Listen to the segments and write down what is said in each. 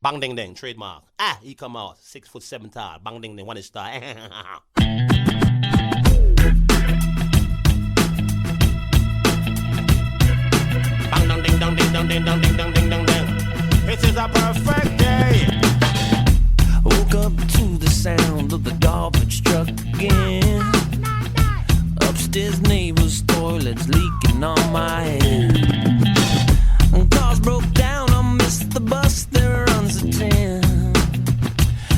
Bang ding ding, trademark. He come out 6'7" tall. Bang ding ding, one is star. Bang dong ding dong ding dong ding dong ding dong ding dong ding. It is a perfect day. Woke up to the sound of the garbage truck again. Upstairs neighbor's toilet's leaking on my head. Cars broke down, I missed the bus, there runs a 10.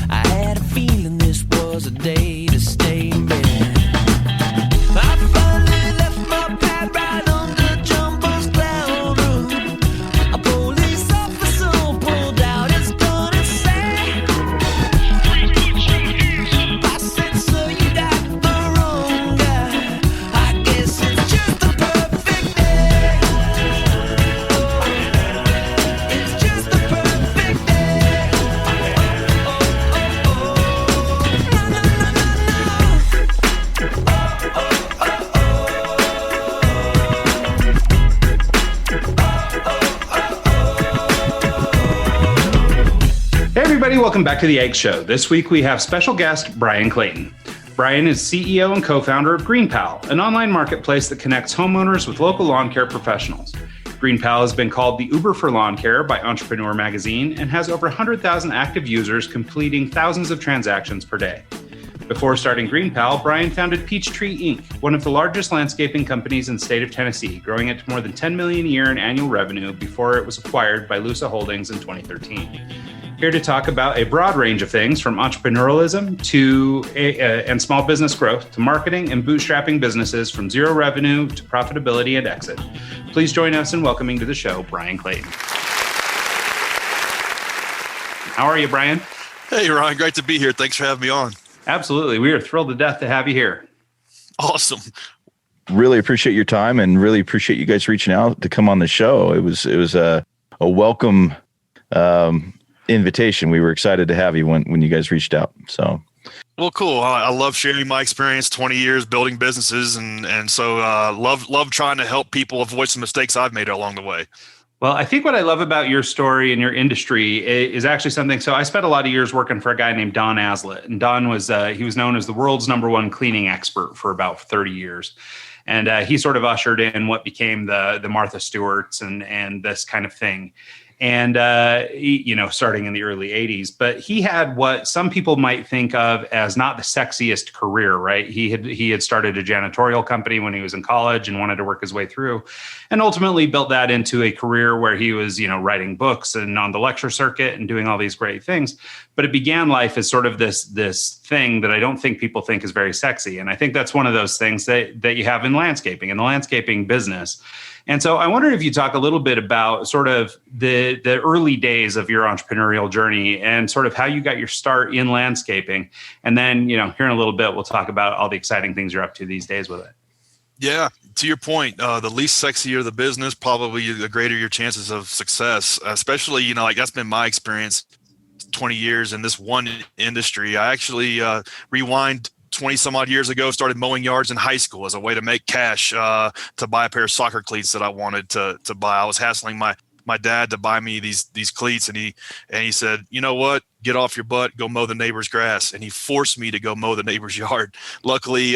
I had a feeling this was a day to stay in bed. I finally left my pad right under Jumbo's cloud roof. A police officer pulled out his gun and said, I said, sir, you got the wrong guy. I guess it's just the perfect day. It's just the perfect day. Na, na, na, na, na. Hey everybody, welcome back to The Egg Show. This week we have special guest Brian Clayton. Brian is CEO and co-founder of GreenPal, an online marketplace that connects homeowners with local lawn care professionals. GreenPal has been called the Uber for lawn care by Entrepreneur Magazine and has over 100,000 active users completing thousands of transactions per day. Before starting GreenPal, Brian founded Peachtree Inc., one of the largest landscaping companies in the state of Tennessee, growing it to more than $10 million a year in annual revenue before it was acquired by Lusa Holdings in 2013. Here to talk about a broad range of things from entrepreneurialism to and small business growth to marketing and bootstrapping businesses from zero revenue to profitability and exit. Please join us in welcoming to the show, Brian Clayton. How are you, Brian? Hey, Ryan. Great to be here. Thanks for having me on. Absolutely. We are thrilled to death to have you here. Awesome. Really appreciate your time and really appreciate you guys reaching out to come on the show. It was a welcome invitation. We were excited to have you when you guys reached out. So, Well, cool. I love sharing my experience, 20 years building businesses. And so love trying to help people avoid some mistakes I've made along the way. Well, I think what I love about your story and your industry is actually something. So I spent a lot of years working for a guy named Don Aslett, and Don was he was known as the world's #1 cleaning expert for about 30 years. And he sort of ushered in what became the Martha Stewarts and this kind of thing. And, starting in the early 80s. But he had what some people might think of as not the sexiest career, right? He had started a janitorial company when he was in college and wanted to work his way through, and ultimately built that into a career where he was, writing books and on the lecture circuit and doing all these great things. But it began life as sort of this thing that I don't think people think is very sexy. And I think that's one of those things that you have in landscaping, in the landscaping business. And so I wonder if you talk a little bit about sort of the early days of your entrepreneurial journey and sort of how you got your start in landscaping. And then, here in a little bit, we'll talk about all the exciting things you're up to these days with it. Yeah. To your point, the least sexier the business, probably the greater your chances of success, especially, that's been my experience 20 years in this one industry. I actually rewind 20 some odd years ago, started mowing yards in high school as a way to make cash to buy a pair of soccer cleats that I wanted to buy. I was hassling my dad to buy me these cleats, and he said, you know what, get off your butt, go mow the neighbor's grass. And he forced me to go mow the neighbor's yard. Luckily,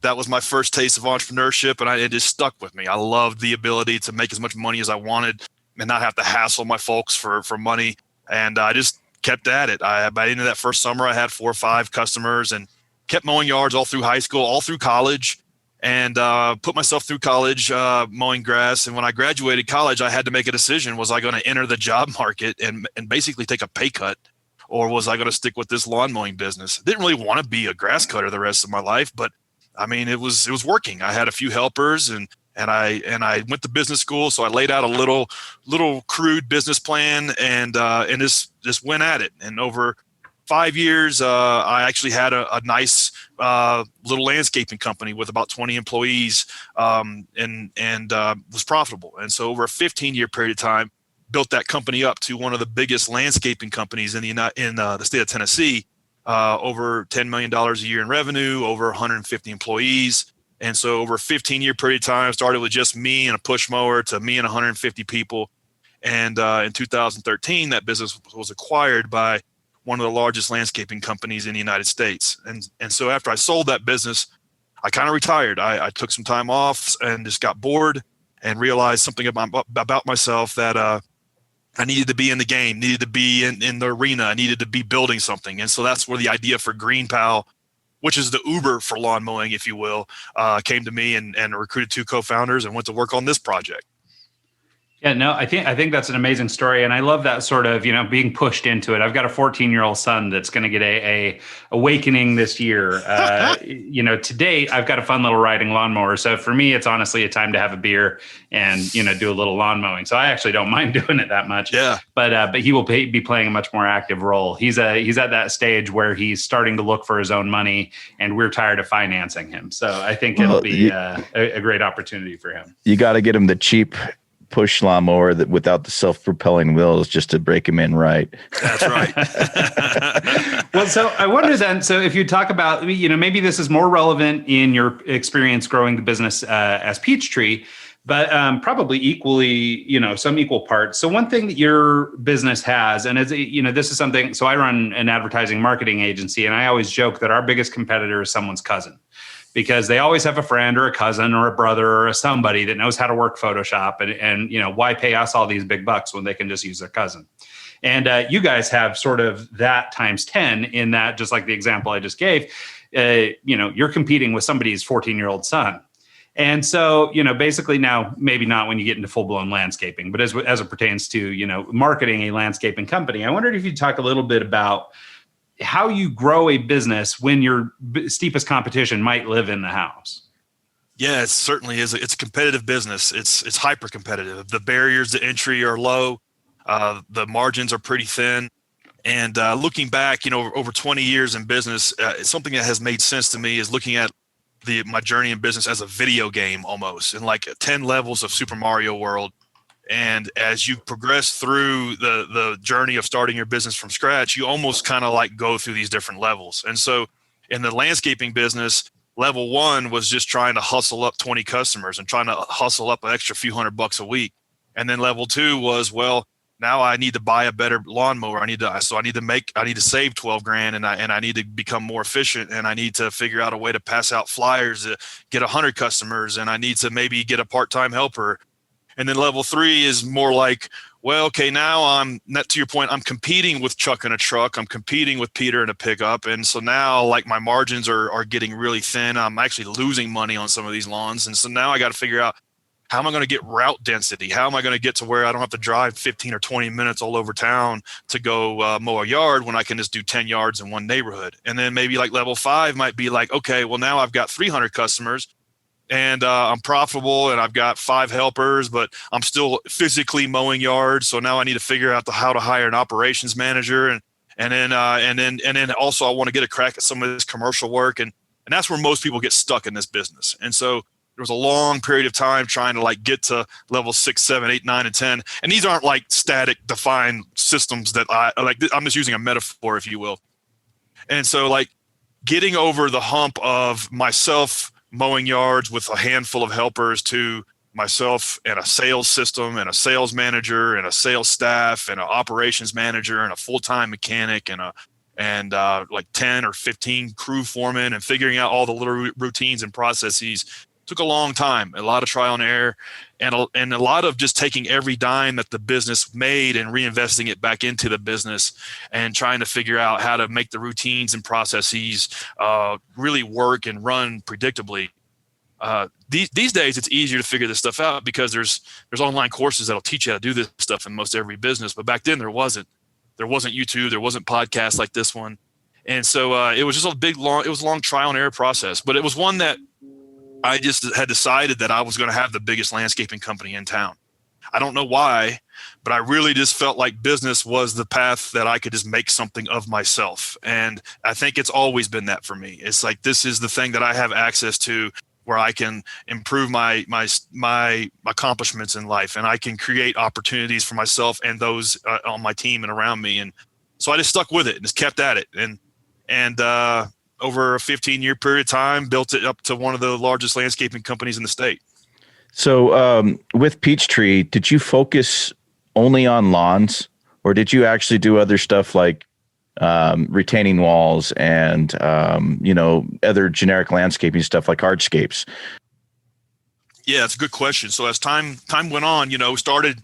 that was my first taste of entrepreneurship, and it just stuck with me. I loved the ability to make as much money as I wanted and not have to hassle my folks for money. And I just kept at it. By the end of that first summer, I had 4 or 5 customers and kept mowing yards all through high school, all through college, and put myself through college mowing grass. And when I graduated college, I had to make a decision. Was I going to enter the job market and basically take a pay cut, or was I going to stick with this lawn mowing business? I didn't really want to be a grass cutter the rest of my life, but I mean, it was working. I had a few helpers and I went to business school. So I laid out a little crude business plan and just went at it. And over 5 years, I actually had a nice little landscaping company with about 20 employees, and was profitable. And so over a 15-year period of time, built that company up to one of the biggest landscaping companies in the state of Tennessee. Over $10 million a year in revenue, over 150 employees. And so over a 15-year period of time, started with just me and a push mower to me and 150 people. And in 2013, that business was acquired by one of the largest landscaping companies in the United States. And so after I sold that business, I kind of retired. I took some time off and just got bored and realized something about myself, that I needed to be in the game, needed to be in the arena, I needed to be building something. And so that's where the idea for GreenPal, which is the Uber for lawn mowing, if you will, came to me, and recruited 2 co-founders and went to work on this project. Yeah, no, I think that's an amazing story, and I love that sort of, being pushed into it. I've got a 14-year-old son that's going to get a awakening this year. To date, I've got a fun little riding lawnmower, so for me, it's honestly a time to have a beer and do a little lawn mowing. So I actually don't mind doing it that much. Yeah. But he will be playing a much more active role. He's at that stage where he's starting to look for his own money, and we're tired of financing him. So I think it'll be a great opportunity for him. You got to get him the cheap push lawnmower that without the self-propelling wheels, just to break him in right. That's right. Well, so I wonder then, so if you talk about, maybe this is more relevant in your experience growing the business as Peachtree, but probably equally, some equal parts. So one thing that your business has, and this is something, so I run an advertising marketing agency, and I always joke that our biggest competitor is someone's cousin, because they always have a friend or a cousin or a brother or somebody that knows how to work Photoshop, and why pay us all these big bucks when they can just use their cousin? And you guys have sort of that times 10 in that, just like the example I just gave, you're competing with somebody's 14-year-old son. And so, basically now, maybe not when you get into full-blown landscaping, but as it pertains to, marketing a landscaping company, I wondered if you'd talk a little bit about how you grow a business when your steepest competition might live in the house. Yeah, it certainly is. It's a competitive business. It's hyper competitive. The barriers to entry are low. The margins are pretty thin. And looking back, over 20 years in business, it's something that has made sense to me is looking at my journey in business as a video game almost, and like 10 levels of Super Mario World. And as you progress through the journey of starting your business from scratch, you almost kind of like go through these different levels. And so in the landscaping business, level 1 was just trying to hustle up 20 customers and trying to hustle up an extra few $100 a week. And then level 2 was, well, now I need to buy a better lawnmower. I need to save $12,000, and I need to become more efficient, and I need to figure out a way to pass out flyers to get 100 customers, and I need to maybe get a part-time helper. And then level 3 is more like, well, okay, now to your point, I'm competing with Chuck in a truck. I'm competing with Peter in a pickup. And so now like my margins are getting really thin. I'm actually losing money on some of these lawns. And so now I got to figure out, how am I going to get route density? How am I going to get to where I don't have to drive 15 or 20 minutes all over town to go mow a yard when I can just do 10 yards in one neighborhood? And then maybe like level 5 might be like, okay, well now I've got 300 customers. And I'm profitable, and I've got 5 helpers, but I'm still physically mowing yards. So now I need to figure out how to hire an operations manager, and then also I want to get a crack at some of this commercial work, and that's where most people get stuck in this business. And so there was a long period of time trying to like get to level 6, 7, 8, 9, and 10. And these aren't like static defined systems that I'm just using a metaphor, if you will. And so like getting over the hump of myself mowing yards with a handful of helpers to myself and a sales system and a sales manager and a sales staff and an operations manager and a full-time mechanic and like 10 or 15 crew foremen, and figuring out all the little routines and processes took a long time, a lot of trial and error, and a lot of just taking every dime that the business made and reinvesting it back into the business and trying to figure out how to make the routines and processes really work and run predictably. These days, it's easier to figure this stuff out because there's online courses that'll teach you how to do this stuff in most every business. But back then, there wasn't YouTube, there wasn't podcasts like this one. And so it was just a long trial and error process, but it was one that I just had decided that I was going to have the biggest landscaping company in town. I don't know why, but I really just felt like business was the path that I could just make something of myself. And I think it's always been that for me. It's like, this is the thing that I have access to, where I can improve my accomplishments in life, and I can create opportunities for myself and those on my team and around me. And so I just stuck with it and just kept at it. And over a 15-year period of time, built it up to one of the largest landscaping companies in the state. So with Peachtree, did you focus only on lawns, or did you actually do other stuff like retaining walls and other generic landscaping stuff like hardscapes? Yeah, it's a good question. So as time went on, we started,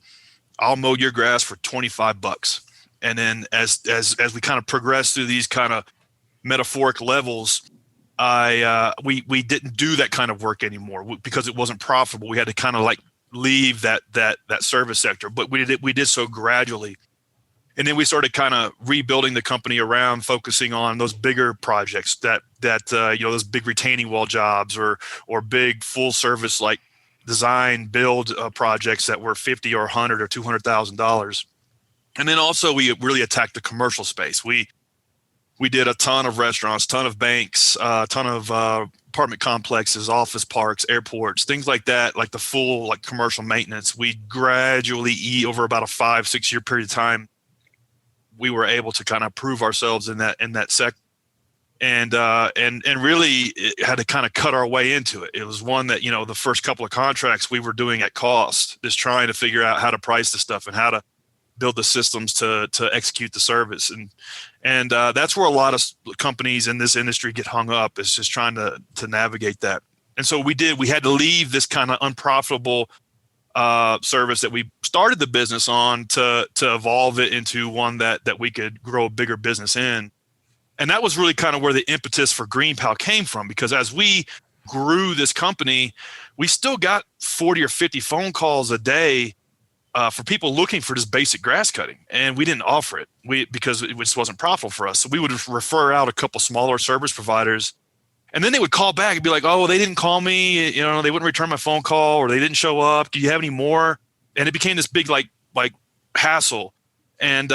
I'll mow your grass for $25. And then as we kind of progressed through these kind of metaphoric levels, we didn't do that kind of work anymore because it wasn't profitable. We had to kind of like leave that service sector, but we did so gradually. And then we started kind of rebuilding the company around focusing on those bigger projects that those big retaining wall jobs or big full service like design build projects that were $50 or $100 or $200,000. And then also we really attacked the commercial space. We did a ton of restaurants, ton of banks, a ton of apartment complexes, office parks, airports, things like that, like the full like commercial maintenance. We gradually, over about a 5-6 year period of time, we were able to kind of prove ourselves in that sector. And really had to kind of cut our way into it. It was one that, the first couple of contracts we were doing at cost, just trying to figure out how to price the stuff and how to build the systems to execute the service. And that's where a lot of companies in this industry get hung up, is just trying to navigate that. And so we had to leave this kind of unprofitable service that we started the business on to evolve it into one that we could grow a bigger business in. And that was really kind of where the impetus for GreenPal came from, because as we grew this company, we still got 40 or 50 phone calls a day for people looking for just basic grass cutting. And we didn't offer it because it just wasn't profitable for us. So we would refer out a couple smaller service providers, and then they would call back and be like, oh, they didn't call me, they wouldn't return my phone call, or they didn't show up. Do you have any more? And it became this big like hassle. And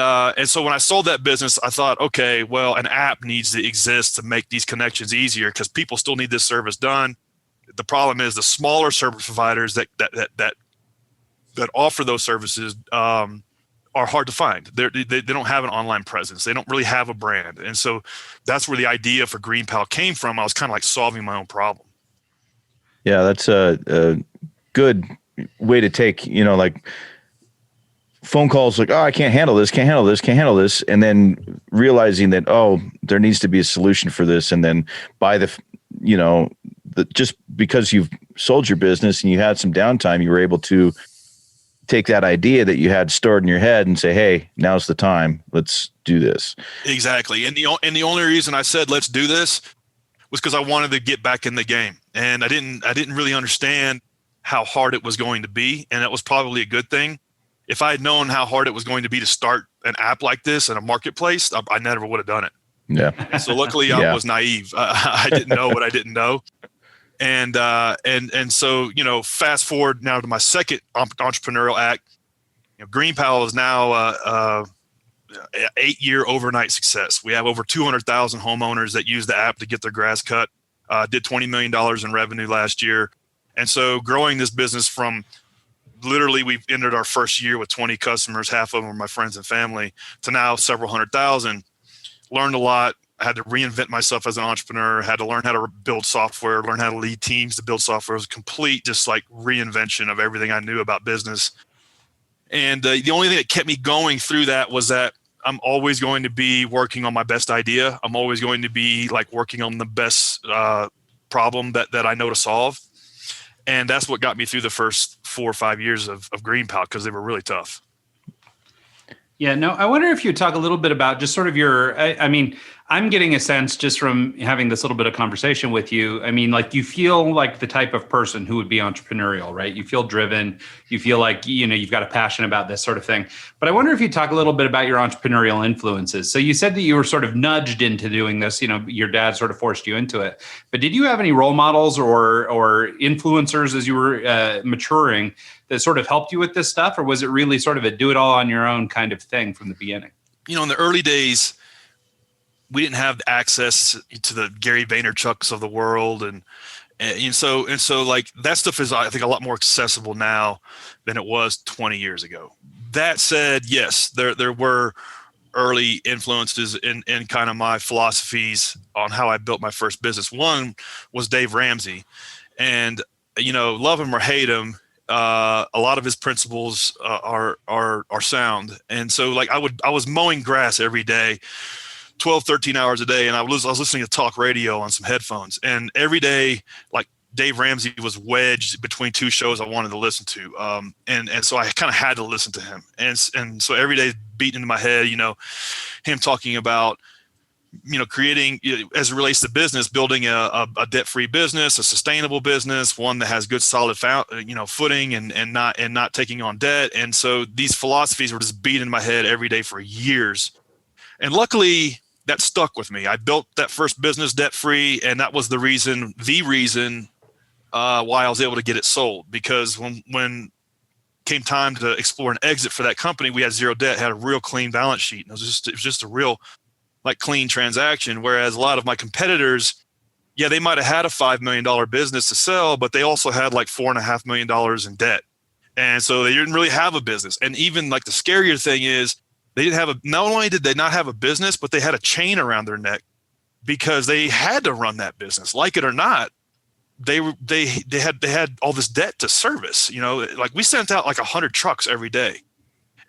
so when I sold that business, I thought, okay, well, an app needs to exist to make these connections easier, because people still need this service done. The problem is the smaller service providers that offer those services are hard to find. They don't have an online presence. They don't really have a brand. And so that's where the idea for GreenPal came from. I was kind of like solving my own problem. Yeah, that's a good way to take, like phone calls like, oh, I can't handle this. And then realizing that, oh, there needs to be a solution for this. And then by just because you've sold your business and you had some downtime, you were able to take that idea that you had stored in your head and say, hey, now's the time. Let's do this. Exactly. And the only reason I said, let's do this, was because I wanted to get back in the game. And I didn't really understand how hard it was going to be. And that was probably a good thing. If I had known how hard it was going to be to start an app like this in a marketplace, I never would have done it. Yeah. And so luckily I was naive. I didn't know what I didn't know. And so, fast forward now to my second entrepreneurial act. GreenPal is now a 8-year overnight success. We have over 200,000 homeowners that use the app to get their grass cut. Did $20 million in revenue last year. And so growing this business from literally, we've entered our first year with 20 customers, half of them are my friends and family, to now several 100,000. Learned a lot. I had to reinvent myself as an entrepreneur, had to learn how to build software, learn how to lead teams to build software. It was a complete just like reinvention of everything I knew about business. And the only thing that kept me going through that was that I'm always going to be working on my best idea. I'm always going to be like working on the best problem that I know to solve. And that's what got me through the first 4 or 5 years of GreenPal, because they were really tough. Yeah, no, I wonder if you talk a little bit about just sort of I'm getting a sense just from having this little bit of conversation with you. I mean, like, you feel like the type of person who would be entrepreneurial, right? You feel driven. You feel like, you've got a passion about this sort of thing. But I wonder if you talk a little bit about your entrepreneurial influences. So you said that you were sort of nudged into doing this, your dad sort of forced you into it. But did you have any role models or influencers as you were maturing that sort of helped you with this stuff? Or was it really sort of a do it all on your own kind of thing from the beginning? In the early days, we didn't have access to the Gary Vaynerchuks of the world. And so like that stuff is, I think, a lot more accessible now than it was 20 years ago. That said, yes, there were early influences in kind of my philosophies on how I built my first business. One was Dave Ramsey, and, love him or hate him, a lot of his principles are sound. And so like I was mowing grass every day, 12, 13 hours a day. And I was listening to talk radio on some headphones, and every day, like Dave Ramsey was wedged between two shows I wanted to listen to. And so I kind of had to listen to him. And so every day beating into my head, him talking about, creating, as it relates to business, building a debt-free business, a sustainable business, one that has good solid footing and not taking on debt. And so these philosophies were just beating in my head every day for years. And luckily that stuck with me. I built that first business debt-free, and that was the reason why I was able to get it sold. Because when came time to explore an exit for that company, we had zero debt, had a real clean balance sheet. And it was just a real clean transaction. Whereas a lot of my competitors, they might have had a $5 million business to sell, but they also had like $4.5 million in debt. And so they didn't really have a business. And even like the scarier thing is not only did they not have a business, but they had a chain around their neck because they had to run that business, like it or not. They had all this debt to service, like we sent out like 100 trucks every day.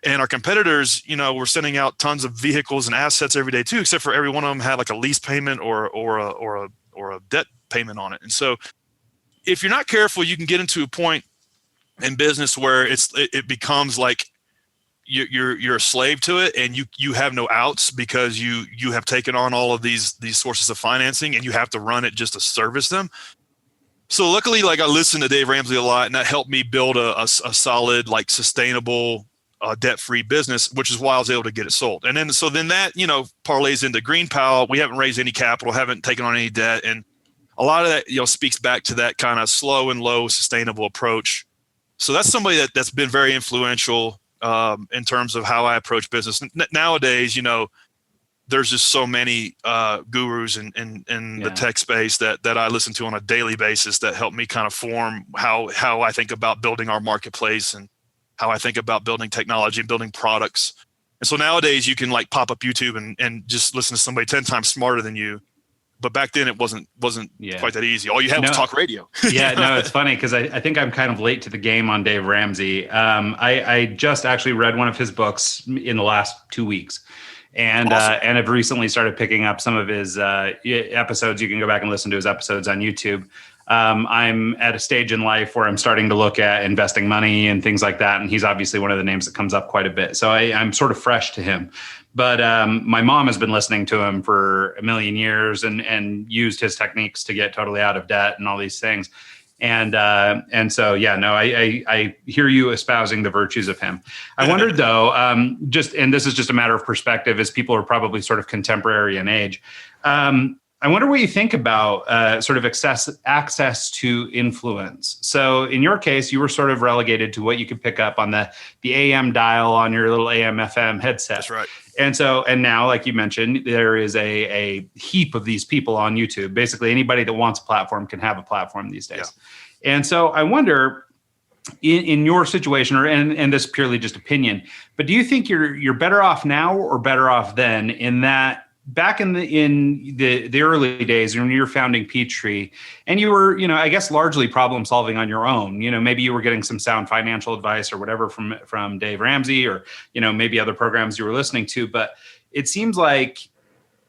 And our competitors, were sending out tons of vehicles and assets every day too, except for every one of them had like a lease payment or a debt payment on it. And so if you're not careful, you can get into a point in business where it becomes like you're a slave to it, and you have no outs because you have taken on all of these sources of financing, and you have to run it just to service them. So luckily, like I listened to Dave Ramsey a lot, and that helped me build a solid, like sustainable, debt-free business, which is why I was able to get it sold. And then that, parlays into GreenPal. We haven't raised any capital, haven't taken on any debt. And a lot of that, speaks back to that kind of slow and low sustainable approach. So that's somebody that's been very influential in terms of how I approach business. Nowadays, there's just so many gurus in the tech space that I listen to on a daily basis that help me kind of form how I think about building our marketplace and how I think about building technology and building products. And so nowadays you can like pop up YouTube and just listen to somebody 10 times smarter than you. But back then it wasn't quite that easy. All you had was talk radio. No, it's funny because I think I'm kind of late to the game on Dave Ramsey. I just actually read one of his books in the last 2 weeks. And awesome. And I've recently started picking up some of his episodes. You can go back and listen to his episodes on YouTube. I'm at a stage in life where I'm starting to look at investing money and things like that. And he's obviously one of the names that comes up quite a bit. So I'm sort of fresh to him. But my mom has been listening to him for a million years and used his techniques to get totally out of debt and all these things. And so, I hear you espousing the virtues of him. I wondered though, and this is just a matter of perspective, as people are probably sort of contemporary in age. I wonder what you think about sort of access to influence. So in your case, you were sort of relegated to what you could pick up on the AM dial on your little AM FM headset. That's right. And now, like you mentioned, there is a heap of these people on YouTube. Basically, anybody that wants a platform can have a platform these days. Yeah. And so I wonder, in your situation, and this is purely just opinion, but do you think you're better off now or better off then, in that back in the early days when you were founding Peachtree and you were, I guess largely problem solving on your own, maybe you were getting some sound financial advice or whatever from Dave Ramsey or, maybe other programs you were listening to, but it seems like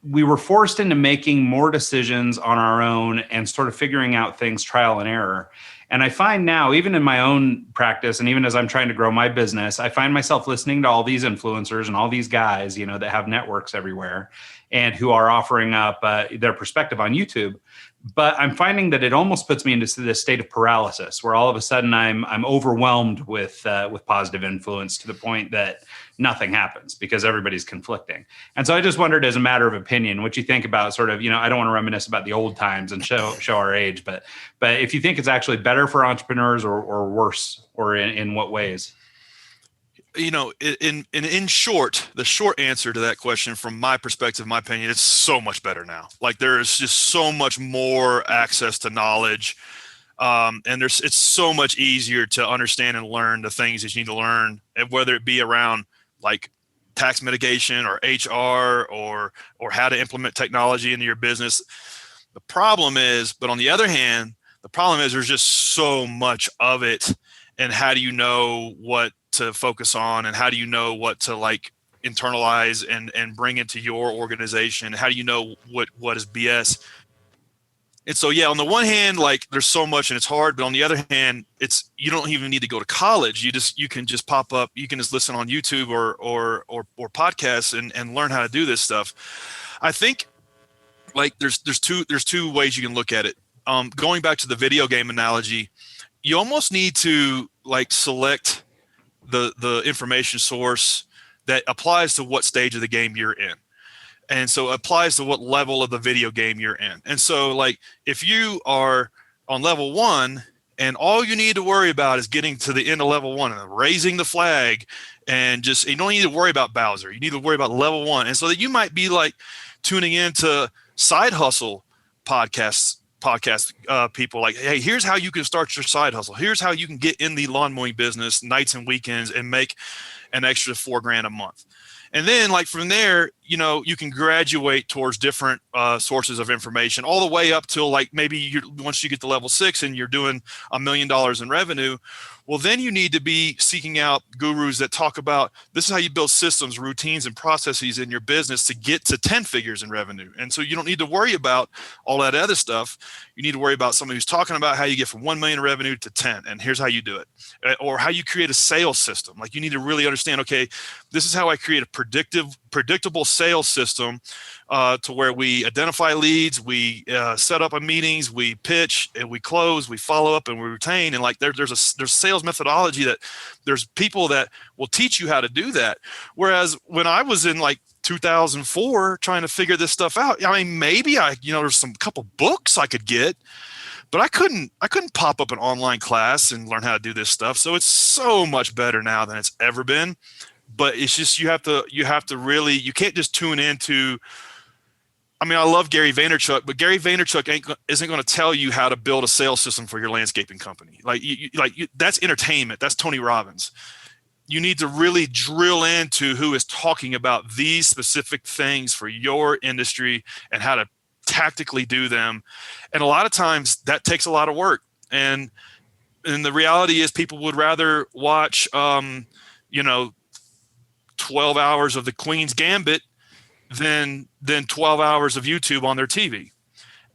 we were forced into making more decisions on our own and sort of figuring out things trial and error. And I find now, even in my own practice, and even as I'm trying to grow my business, I find myself listening to all these influencers and all these guys, that have networks everywhere and who are offering up their perspective on YouTube. But I'm finding that it almost puts me into this state of paralysis where all of a sudden I'm overwhelmed with positive influence to the point that nothing happens because everybody's conflicting. And so I just wondered, as a matter of opinion, what you think about sort of, I don't want to reminisce about the old times and show our age, but if you think it's actually better for entrepreneurs or worse, or in what ways? In short, the short answer to that question from my perspective, my opinion, it's so much better now. Like there is just so much more access to knowledge. And it's so much easier to understand and learn the things that you need to learn, and whether it be around like tax mitigation or HR or how to implement technology into your business. But on the other hand, the problem is there's just so much of it. and how do you know what to focus on, and how do you know what to like internalize and bring into your organization? How do you know what is BS? And so, yeah, on the one hand, like there's so much and it's hard, but on the other hand, you don't even need to go to college. You can just pop up, you can just listen on YouTube or podcasts and learn how to do this stuff. I think like there's two ways you can look at it. Going back to the video game analogy, you almost need to like select the information source that applies to what stage of the game you're in. And so it applies to what level of the video game you're in. And so like if you are on level 1 and all you need to worry about is getting to the end of level 1 and raising the flag, and just, you don't need to worry about Bowser. You need to worry about level 1. And so that you might be like tuning into Side Hustle podcast people, like, hey, here's how you can start your side hustle. Here's how you can get in the lawn mowing business nights and weekends and make an extra $4,000 a month. And then like from there, you know, you can graduate towards different sources of information all the way up till like maybe once you get to level 6 and you're doing $1 million in revenue. Well, then you need to be seeking out gurus that talk about this is how you build systems, routines, and processes in your business to get to 10 figures in revenue. And so you don't need to worry about all that other stuff. You need to worry about somebody who's talking about how you get from 1 million in revenue to 10, and here's how you do it, or how you create a sales system. Like you need to really understand, okay, this is how I create a predictable sales system to where we identify leads, we set up meetings, we pitch, and we close, we follow up, and we retain. And like there's sales methodology that there's people that will teach you how to do that. Whereas when I was in like 2004 trying to figure this stuff out, I mean, maybe there's some couple books I could get, but I couldn't pop up an online class and learn how to do this stuff. So it's so much better now than it's ever been. But it's just you have to really, you can't just tune into. I mean, I love Gary Vaynerchuk, but Gary Vaynerchuk isn't going to tell you how to build a sales system for your landscaping company. That's entertainment. That's Tony Robbins. You need to really drill into who is talking about these specific things for your industry and how to tactically do them. And a lot of times that takes a lot of work. And the reality is people would rather watch, 12 hours of the Queen's Gambit than 12 hours of YouTube on their TV,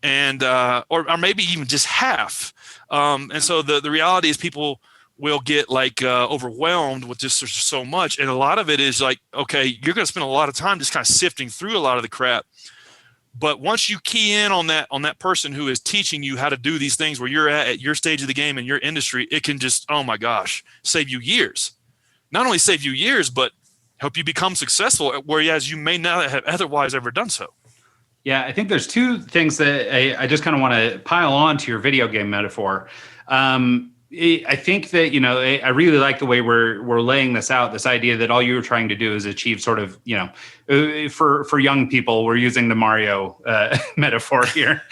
and or maybe even just half. And so the reality is people will get like overwhelmed with just so much, and a lot of it is like, okay, you're going to spend a lot of time just kind of sifting through a lot of the crap. But once you key in on that person who is teaching you how to do these things where you're at your stage of the game in your industry, it can just, oh my gosh, save you years. Not only save you years, but help you become successful, whereas you may not have otherwise ever done so. Yeah, I think there's two things that I just kind of want to pile on to your video game metaphor. I think that, I really like the way we're laying this out, this idea that all you were trying to do is achieve sort of, for young people, we're using the Mario metaphor here.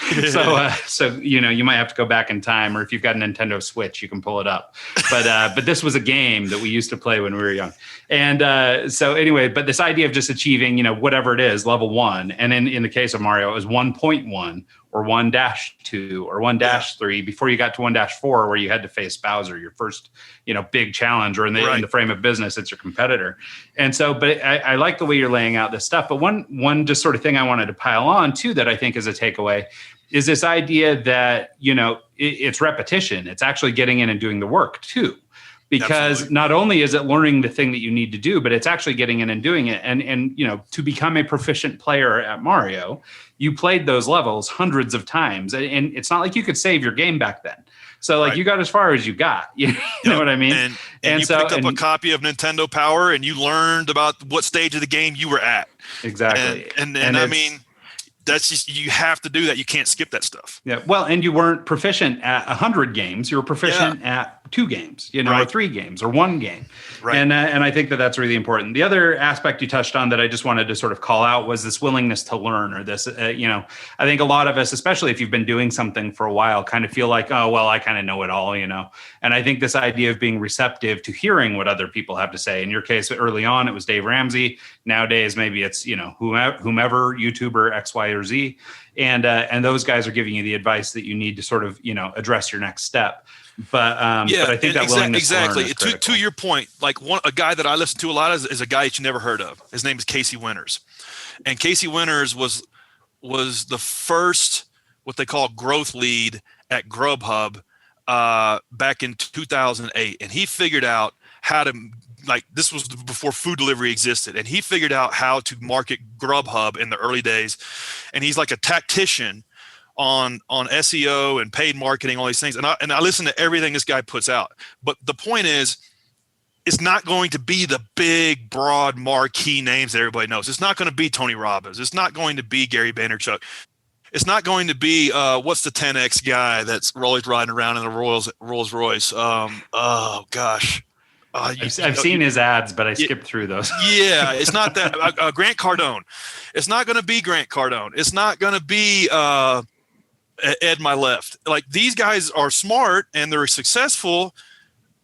So you might have to go back in time, or if you've got a Nintendo Switch, you can pull it up. But this was a game that we used to play when we were young. And so anyway, but this idea of just achieving, whatever it is, level 1. And in the case of Mario, it was 1.1 or 1-2 or 1-3 before you got to 1-4, where you had to face Bowser, your first, big challenge, or in the frame of business, it's your competitor. And so, but I like the way you're laying out this stuff. But one just sort of thing I wanted to pile on too, that I think is a takeaway, is this idea that, it's repetition. It's actually getting in and doing the work too. Because Absolutely. Not only is it learning the thing that you need to do, but it's actually getting in and doing it. And to become a proficient player at Mario, you played those levels hundreds of times. And it's not like you could save your game back then. So like you got as far as you got, you know what I mean? And you picked up a copy of Nintendo Power and you learned about what stage of the game you were at. Exactly. And I mean, that's just, you have to do that. You can't skip that stuff. Yeah. Well, and you weren't proficient at 100 games. You were proficient at 2 games, or 3 games or 1 game. Right. And I think that that's really important. The other aspect you touched on that I just wanted to sort of call out was this willingness to learn, or this, I think a lot of us, especially if you've been doing something for a while, kind of feel like, oh, well, I kind of know it all, And I think this idea of being receptive to hearing what other people have to say. In your case, early on, it was Dave Ramsey. Nowadays, maybe it's, whomever, YouTuber X, Y, or Z. And those guys are giving you the advice that you need to sort of, address your next step. but I think that willingness exactly. to learn is critical. To your point, like a guy that I listen to a lot is a guy that you never heard of. His name is Casey Winters, and Casey Winters was the first what they call growth lead at Grubhub back in 2008, and he figured out how to, like, this was before food delivery existed, and he figured out how to market Grubhub in the early days, and he's like a tactician on SEO and paid marketing, all these things, and I listen to everything this guy puts out. But the point is, it's not going to be the big, broad, marquee names that everybody knows. It's not going to be Tony Robbins. It's not going to be Gary Vaynerchuk. It's not going to be what's the 10X guy that's always riding around in a Rolls Royce. Oh gosh, I've seen his ads, but I skipped through those. Yeah, it's not that Grant Cardone. It's not going to be Grant Cardone. It's not going to be Ed Mylett. Like, these guys are smart and they're successful,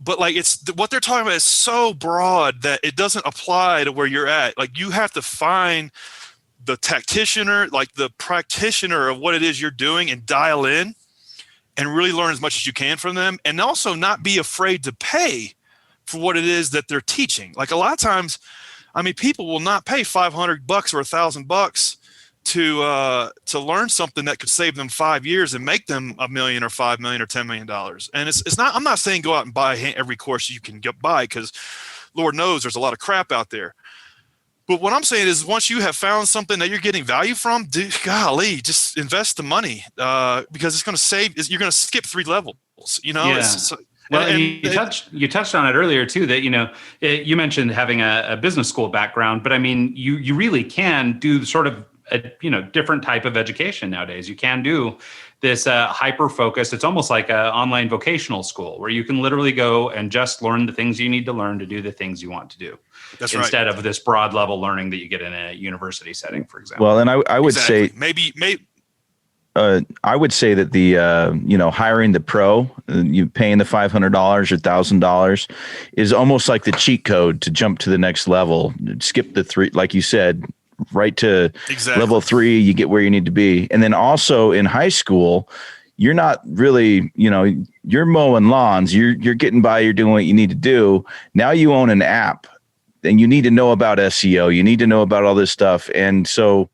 but like, it's what they're talking about is so broad that it doesn't apply to where you're at. Like, you have to find the tactician, like the practitioner of what it is you're doing, and dial in and really learn as much as you can from them, and also not be afraid to pay for what it is that they're teaching. Like, a lot of times, I mean, people will not pay $500 or $1,000 to learn something that could save them 5 years and make them $1 million or $5 million or $10 million. And it's not, I'm not saying go out and buy every course you can get by, because Lord knows there's a lot of crap out there. But what I'm saying is, once you have found something that you're getting value from, golly, just invest the money, because it's going to save. You're going to skip 3 levels. You know. Yeah. Well, and you touched on it earlier too, that, you mentioned having a business school background, but I mean, you really can do sort of a different type of education nowadays. You can do this hyper focused. It's almost like an online vocational school where you can literally go and just learn the things you need to learn to do the things you want to do. That's instead right. of this broad level learning that you get in a university setting, for example. Well, and I would say maybe. I would say that the hiring the pro, you paying the $500 or $1,000 is almost like the cheat code to jump to the next level. Skip the 3, like you said, right to level 3. You get where you need to be, and then also in high school, you're not really, you're mowing lawns. You're getting by. You're doing what you need to do. Now you own an app, and you need to know about SEO. You need to know about all this stuff, and so.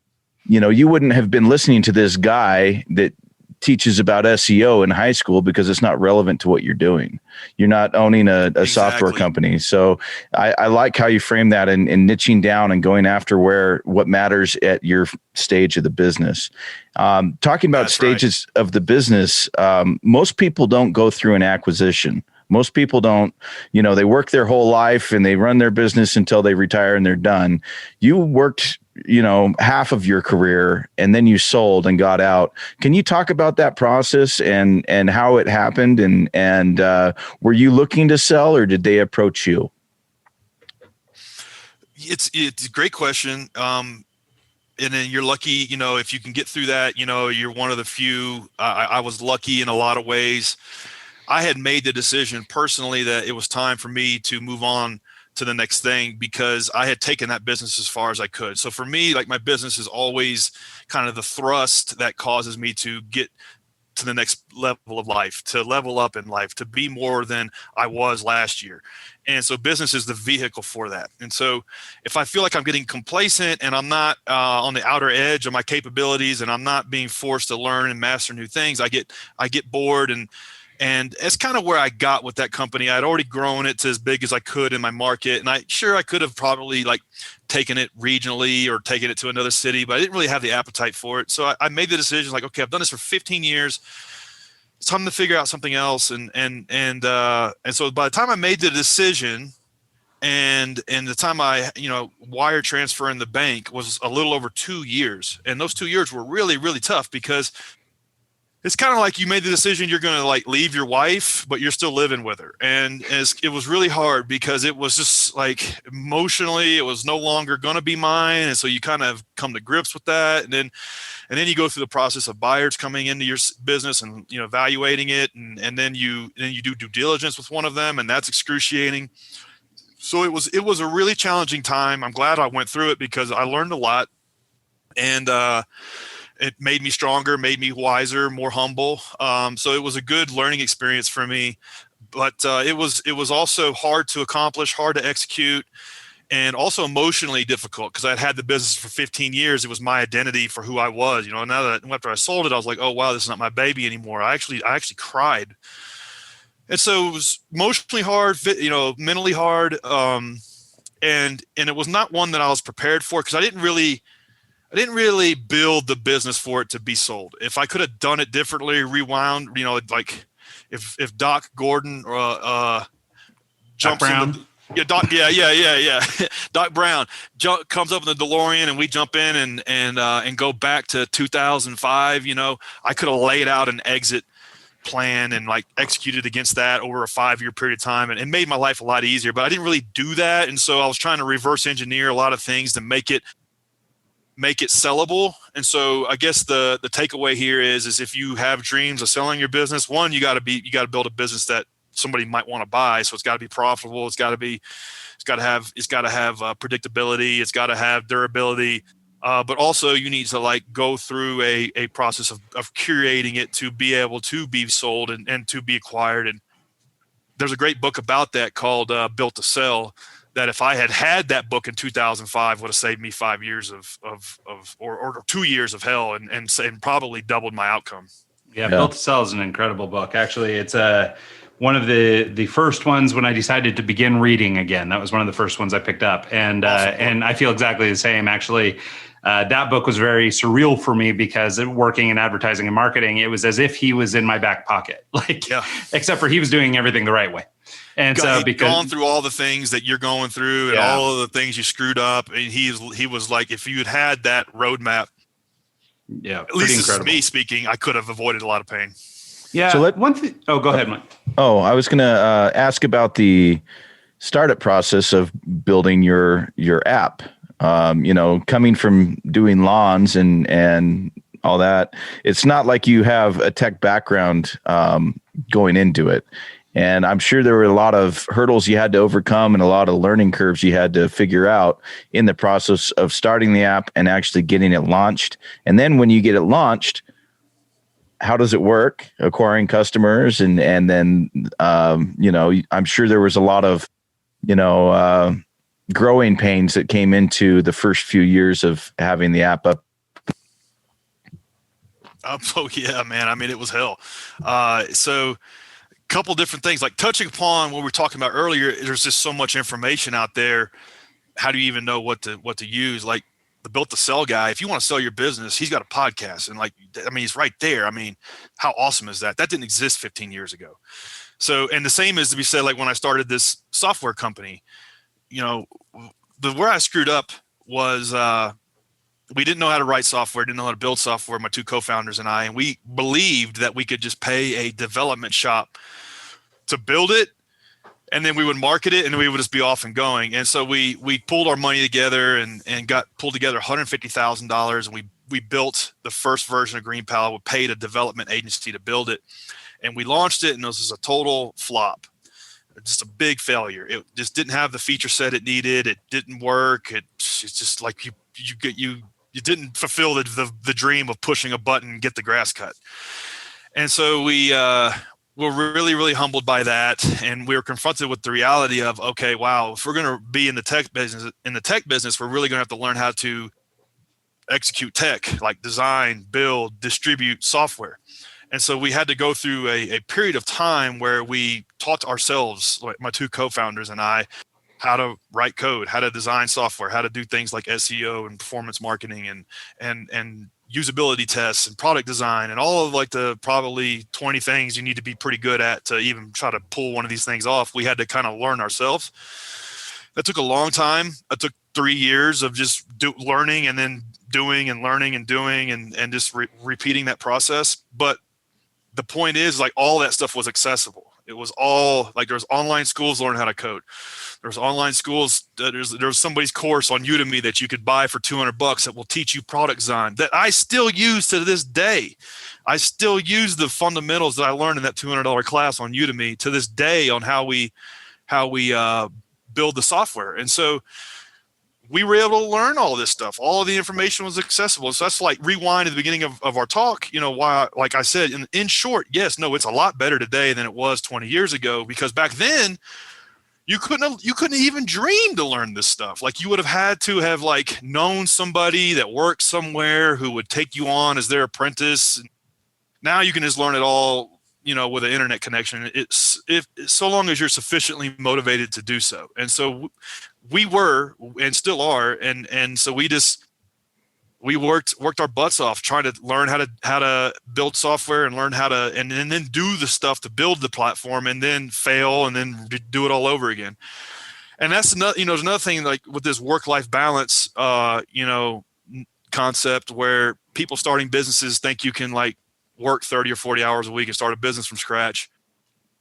You wouldn't have been listening to this guy that teaches about SEO in high school because it's not relevant to what you're doing. You're not owning a software company. So I like how you frame that and niching down and going after what matters at your stage of the business. Talking about stages of the business, most people don't go through an acquisition. Most people don't, they work their whole life and they run their business until they retire and they're done. You worked half of your career and then you sold and got out. Can you talk about that process and how it happened? And were you looking to sell, or did they approach you? It's a great question. And then you're lucky, if you can get through that, you're one of the few. I was lucky in a lot of ways. I had made the decision personally that it was time for me to move on to the next thing, because I had taken that business as far as I could. So for me, like, my business is always kind of the thrust that causes me to get to the next level of life, to level up in life, to be more than I was last year. And so business is the vehicle for that. And so if I feel like I'm getting complacent and I'm not on the outer edge of my capabilities, and I'm not being forced to learn and master new things, I get bored. And it's kind of where I got with that company. I'd already grown it to as big as I could in my market. And I could have probably taken it regionally or taken it to another city, but I didn't really have the appetite for it. So I made the decision, like, okay, I've done this for 15 years. It's time to figure out something else. And so by the time I made the decision and the time I, wire transfer in the bank was a little over 2 years. And those 2 years were really, really tough, because it's kind of like you made the decision you're going to leave your wife, but you're still living with her. And it was really hard, because it was just emotionally, it was no longer going to be mine. And so you kind of come to grips with that. And then you go through the process of buyers coming into your business and, evaluating it. And then you do due diligence with one of them, and that's excruciating. So it was a really challenging time. I'm glad I went through it, because I learned a lot. And it made me stronger, made me wiser, more humble. So it was a good learning experience for me, but it was also hard to accomplish, hard to execute, and also emotionally difficult because I'd had the business for 15 years. It was my identity for who I was. Now that after I sold it, I was like, oh wow, this is not my baby anymore. I actually cried. And so it was emotionally hard, mentally hard. And it was not one that I was prepared for because I didn't really build the business for it to be sold. If I could have done it differently, rewound, like if Doc Gordon jumps in Doc Brown comes up in the DeLorean and we jump in and go back to 2005. I could have laid out an exit plan and like executed against that over a 5-year period of time and made my life a lot easier, but I didn't really do that. And so I was trying to reverse engineer a lot of things to make it sellable. And so I guess the takeaway here is if you have dreams of selling your business, one, you got to build a business that somebody might want to buy. So it's got to be profitable. It's got to have predictability. It's got to have durability. But also you need to go through a process of curating it to be able to be sold and to be acquired. And there's a great book about that called Built to Sell, that if I had that book in 2005 would have saved me 5 years or 2 years of hell and probably doubled my outcome. Yeah. Built to Sell is an incredible book. Actually, it's one of the first ones when I decided to begin reading again. That was one of the first ones I picked up. And and I feel exactly the same. Actually, that book was very surreal for me because working in advertising and marketing, it was as if he was in my back pocket, except for he was doing everything the right way. And so because gone through all the things that you're going through and all of the things you screwed up, and he was like, if you had that roadmap, at least this is me speaking, I could have avoided a lot of pain. Yeah. So go ahead, Mike. Oh, I was going to ask about the startup process of building your app. Coming from doing lawns and all that, it's not like you have a tech background going into it. And I'm sure there were a lot of hurdles you had to overcome and a lot of learning curves you had to figure out in the process of starting the app and actually getting it launched. And then when you get it launched, how does it work acquiring customers? And then, I'm sure there was a lot of, growing pains that came into the first few years of having the app up. Oh yeah, man. I mean, it was hell. So a couple different things, like touching upon what we were talking about earlier, there's just so much information out there. How do you even know what to use? Like the Built to Sell guy, if you want to sell your business, he's got a podcast and he's right there. I mean, how awesome is that? That didn't exist 15 years ago. So, and the same is to be said, like when I started this software company, where I screwed up was, we didn't know how to write software, didn't know how to build software, my two co-founders and I, and we believed that we could just pay a development shop to build it, and then we would market it, and we would just be off and going. And so we pulled our money together and pulled together $150,000, and we built the first version of GreenPal. We paid a development agency to build it, and we launched it, and it was a total flop. Just a big failure. It just didn't have the feature set it needed. It didn't work. It's just like you didn't fulfill the dream of pushing a button and get the grass cut. And so we were really, really humbled by that. And we were confronted with the reality of, okay, wow, if we're going to be in the tech business, we're really going to have to learn how to execute tech, like design, build, distribute software. And so we had to go through a period of time where we taught ourselves, like my two co-founders and I, how to write code, how to design software, how to do things like SEO and performance marketing and usability tests and product design and all of like the probably 20 things you need to be pretty good at to even try to pull one of these things off. We had to kind of learn ourselves. That took a long time. It took 3 years of just learning and then doing and learning and doing and just repeating that process. But the point is, like, all that stuff was accessible. It was all like, there's online schools learn how to code. There's online schools. There's somebody's course on Udemy that you could buy for $200 that will teach you product design that I still use to this day. I still use the fundamentals that I learned in that $200 class on Udemy to this day on how we build the software. And so we were able to learn all this stuff. All of the information was accessible. So that's like rewind at the beginning of our talk, why, like I said, in short, yes, no, it's a lot better today than it was 20 years ago, because back then you couldn't even dream to learn this stuff. Like you would have had to have like known somebody that worked somewhere who would take you on as their apprentice. Now you can just learn it all, with an internet connection. It's so long as you're sufficiently motivated to do so. And so we were and still are, and so we worked our butts off trying to learn how to build software and learn how to and then do the stuff to build the platform, and then fail and then do it all over again. And that's another, there's another thing like with this work-life balance, concept where people starting businesses think you can like work 30 or 40 hours a week and start a business from scratch.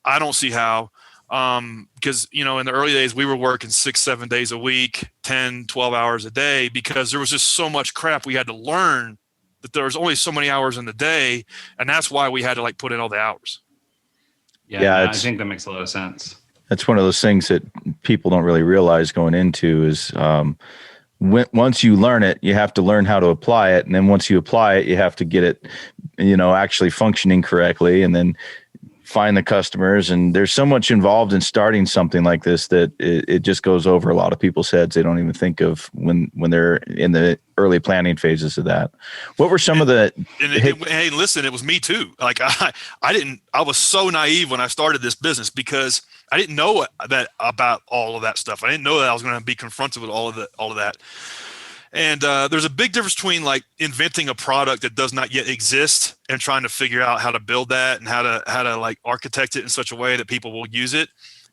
I don't see how. Because, in the early days, we were working 6-7 days a week, 10, 12 hours a day, because there was just so much crap we had to learn that there was only so many hours in the day. And that's why we had to like put in all the hours. Yeah, I think that makes a lot of sense. That's one of those things that people don't really realize going into is, once you learn it, you have to learn how to apply it. And then once you apply it, you have to get it, actually functioning correctly, and then find the customers. And there's so much involved in starting something like this that it just goes over a lot of people's heads. They don't even think of when they're in the early planning phases of that. What were some of the, hey, listen, it was me too. Like I was so naive when I started this business because I didn't know that about all of that stuff. I didn't know that I was going to be confronted with all of that. And there's a big difference between like inventing a product that does not yet exist and trying to figure out how to build that and how to like architect it in such a way that people will use it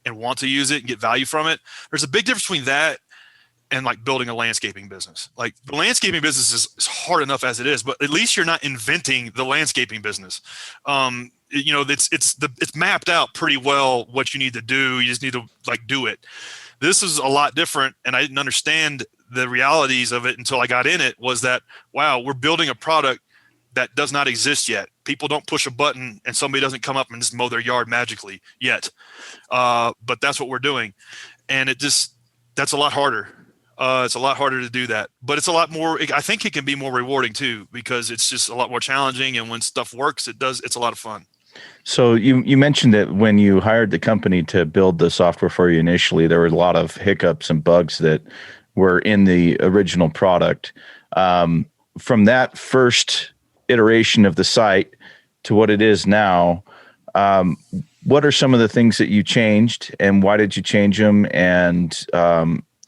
and want to use it and get value from it. There's a big difference between that and like building a landscaping business. Like the landscaping business is hard enough as it is, but at least you're not inventing the landscaping business. It's mapped out pretty well what you need to do. You just need to like do it. This is a lot different, and I didn't understand the realities of it until I got in it. Was that, wow, we're building a product that does not exist yet. People don't push a button and somebody doesn't come up and just mow their yard magically yet. But that's what we're doing, and that's a lot harder. It's a lot harder to do that, but it's a lot more. I think it can be more rewarding too, because it's just a lot more challenging. And when stuff works, it's a lot of fun. So you mentioned that when you hired the company to build the software for you initially, there were a lot of hiccups and bugs that were in the original product. From that first iteration of the site to what it is now, what are some of the things that you changed, and why did you change them? And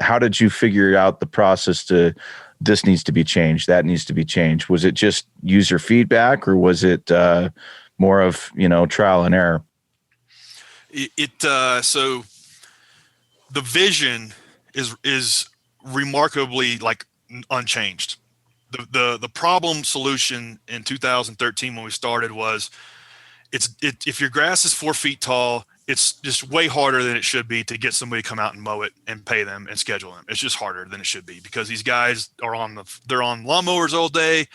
how did you figure out the process to this needs to be changed, that needs to be changed? Was it just user feedback, or was it more of trial and error? So the vision is remarkably like unchanged. The problem solution in 2013 when we started was if your grass is 4 feet tall, it's just way harder than it should be to get somebody to come out and mow it and pay them and schedule them. It's just harder than it should be, because these guys are they're on lawnmowers all day.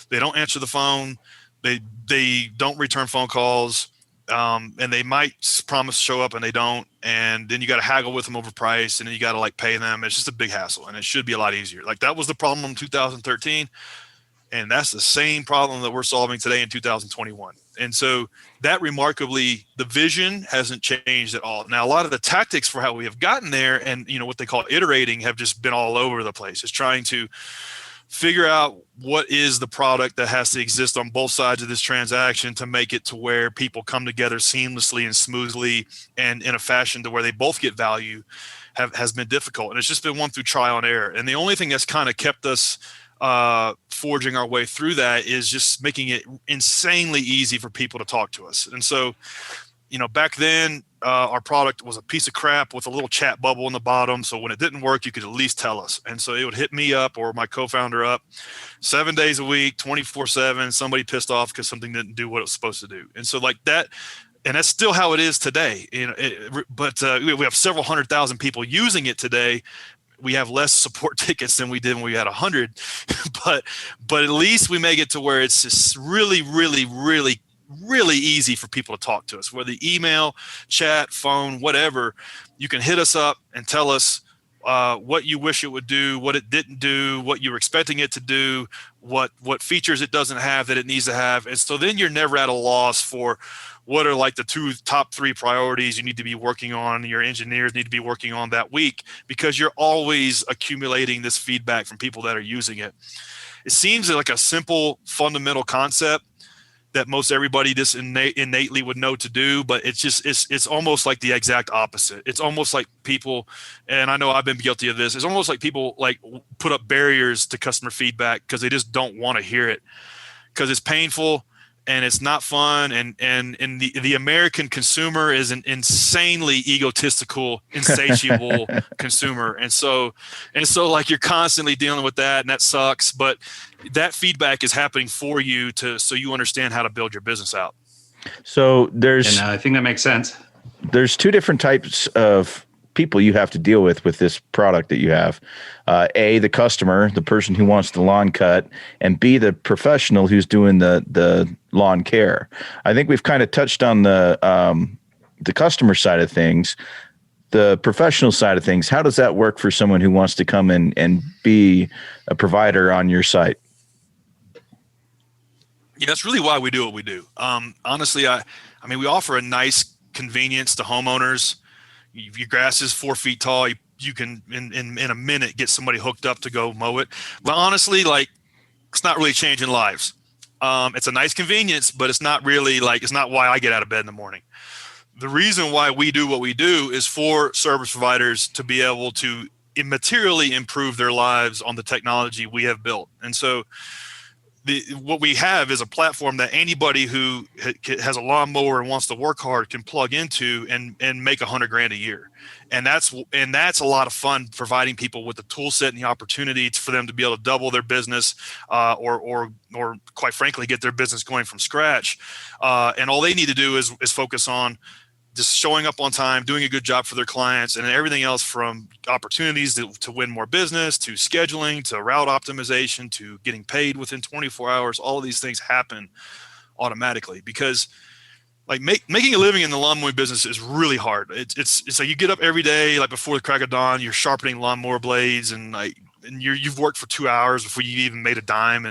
They don't answer the phone. They don't return phone calls, and they might promise to show up and they don't. And then you got to haggle with them over price, and then you got to like pay them. It's just a big hassle, and it should be a lot easier. Like that was the problem in 2013. And that's the same problem that we're solving today in 2021. And so that remarkably, the vision hasn't changed at all. Now, a lot of the tactics for how we have gotten there and, what they call iterating have just been all over the place. It's trying to figure out what is the product that has to exist on both sides of this transaction to make it to where people come together seamlessly and smoothly and in a fashion to where they both get value has been difficult. And it's just been one through trial and error. And the only thing that's kind of kept us forging our way through that is just making it insanely easy for people to talk to us. And so, back then, our product was a piece of crap with a little chat bubble in the bottom. So when it didn't work, you could at least tell us. And so it would hit me up or my co-founder up 7 days a week, 24/7, somebody pissed off because something didn't do what it was supposed to do. And so like that, and that's still how it is today. But we have several 100,000 people using it today. We have less support tickets than we did when we had 100, but at least we make it to where it's just really, really, really, really easy for people to talk to us, whether email, chat, phone, whatever. You can hit us up and tell us, what you wish it would do, what it didn't do, what you were expecting it to do, what features it doesn't have that it needs to have. And so then you're never at a loss for what are like the top three priorities you need to be working on, your engineers need to be working on that week, because you're always accumulating this feedback from people that are using it. It seems like a simple fundamental concept that most everybody just innately would know to do, but it's almost like the exact opposite. It's almost like people, and I know I've been guilty of this, it's almost like people like put up barriers to customer feedback because they just don't want to hear it, because it's painful and it's not fun, and the American consumer is an insanely egotistical, insatiable consumer, and so like you're constantly dealing with that, and that sucks. But that feedback is happening for you so you understand how to build your business out. So And I think that makes sense. there's two different types of people you have to deal with this product that you have. A, the customer, the person who wants the lawn cut, and B, the professional who's doing the lawn care. I think we've kind of touched on the customer side of things. The professional side of things, how does that work for someone who wants to come in and be a provider on your site? Yeah, that's really why we do what we do. Honestly, I mean, we offer a nice convenience to homeowners. If your grass is 4 feet tall, you can in a minute get somebody hooked up to go mow it. But honestly, like, it's not really changing lives. It's a nice convenience, but it's not really it's not why I get out of bed in the morning. The reason why we do what we do is for service providers to be able to materially improve their lives on the technology we have built. And so what we have is a platform that anybody who has a lawnmower and wants to work hard can plug into and make $100,000 a year. And that's a lot of fun, providing people with the tool set and the opportunity for them to be able to double their business, or quite frankly, get their business going from scratch. And all they need to do is focus on just showing up on time, doing a good job for their clients, and everything else from opportunities to win more business, to scheduling, to route optimization, to getting paid within 24 hours. All of these things happen automatically, because like making a living in the lawn mowing business is really hard. It's like you get up every day, like before the crack of dawn, you're sharpening lawnmower blades, and you've worked for 2 hours before you even made a dime,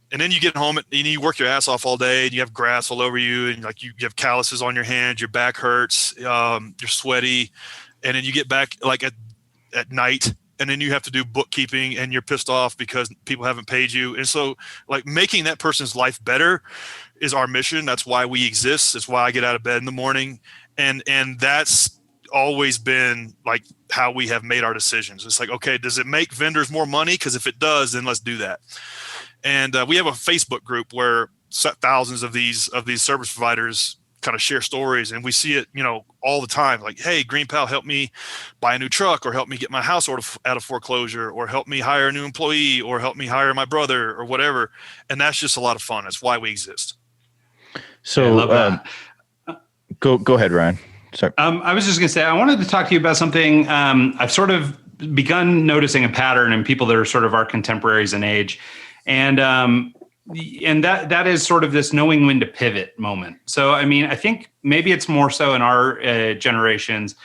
and then you get home and you work your ass off all day, and you have grass all over you, and like you have calluses on your hands, your back hurts, you're sweaty, and then you get back like at night, and then you have to do bookkeeping, and you're pissed off because people haven't paid you. And so like making that person's life better is our mission. That's why we exist. That's why I get out of bed in the morning. And that's always been like how we have made our decisions. It's like, okay, does it make vendors more money? Because if it does, then let's do that. And we have a Facebook group where thousands of these service providers kind of share stories, and we see it, all the time. Like, hey, Green Pal, help me buy a new truck, or help me get my house out of foreclosure, or help me hire a new employee, or help me hire my brother, or whatever. And that's just a lot of fun. That's why we exist. So I love that. Go ahead, Ryan. Sorry. I was just going to say, I wanted to talk to you about something. I've sort of begun noticing a pattern in people that are sort of our contemporaries in age. And that is sort of this knowing when to pivot moment. So, I mean, I think maybe it's more so in our generations,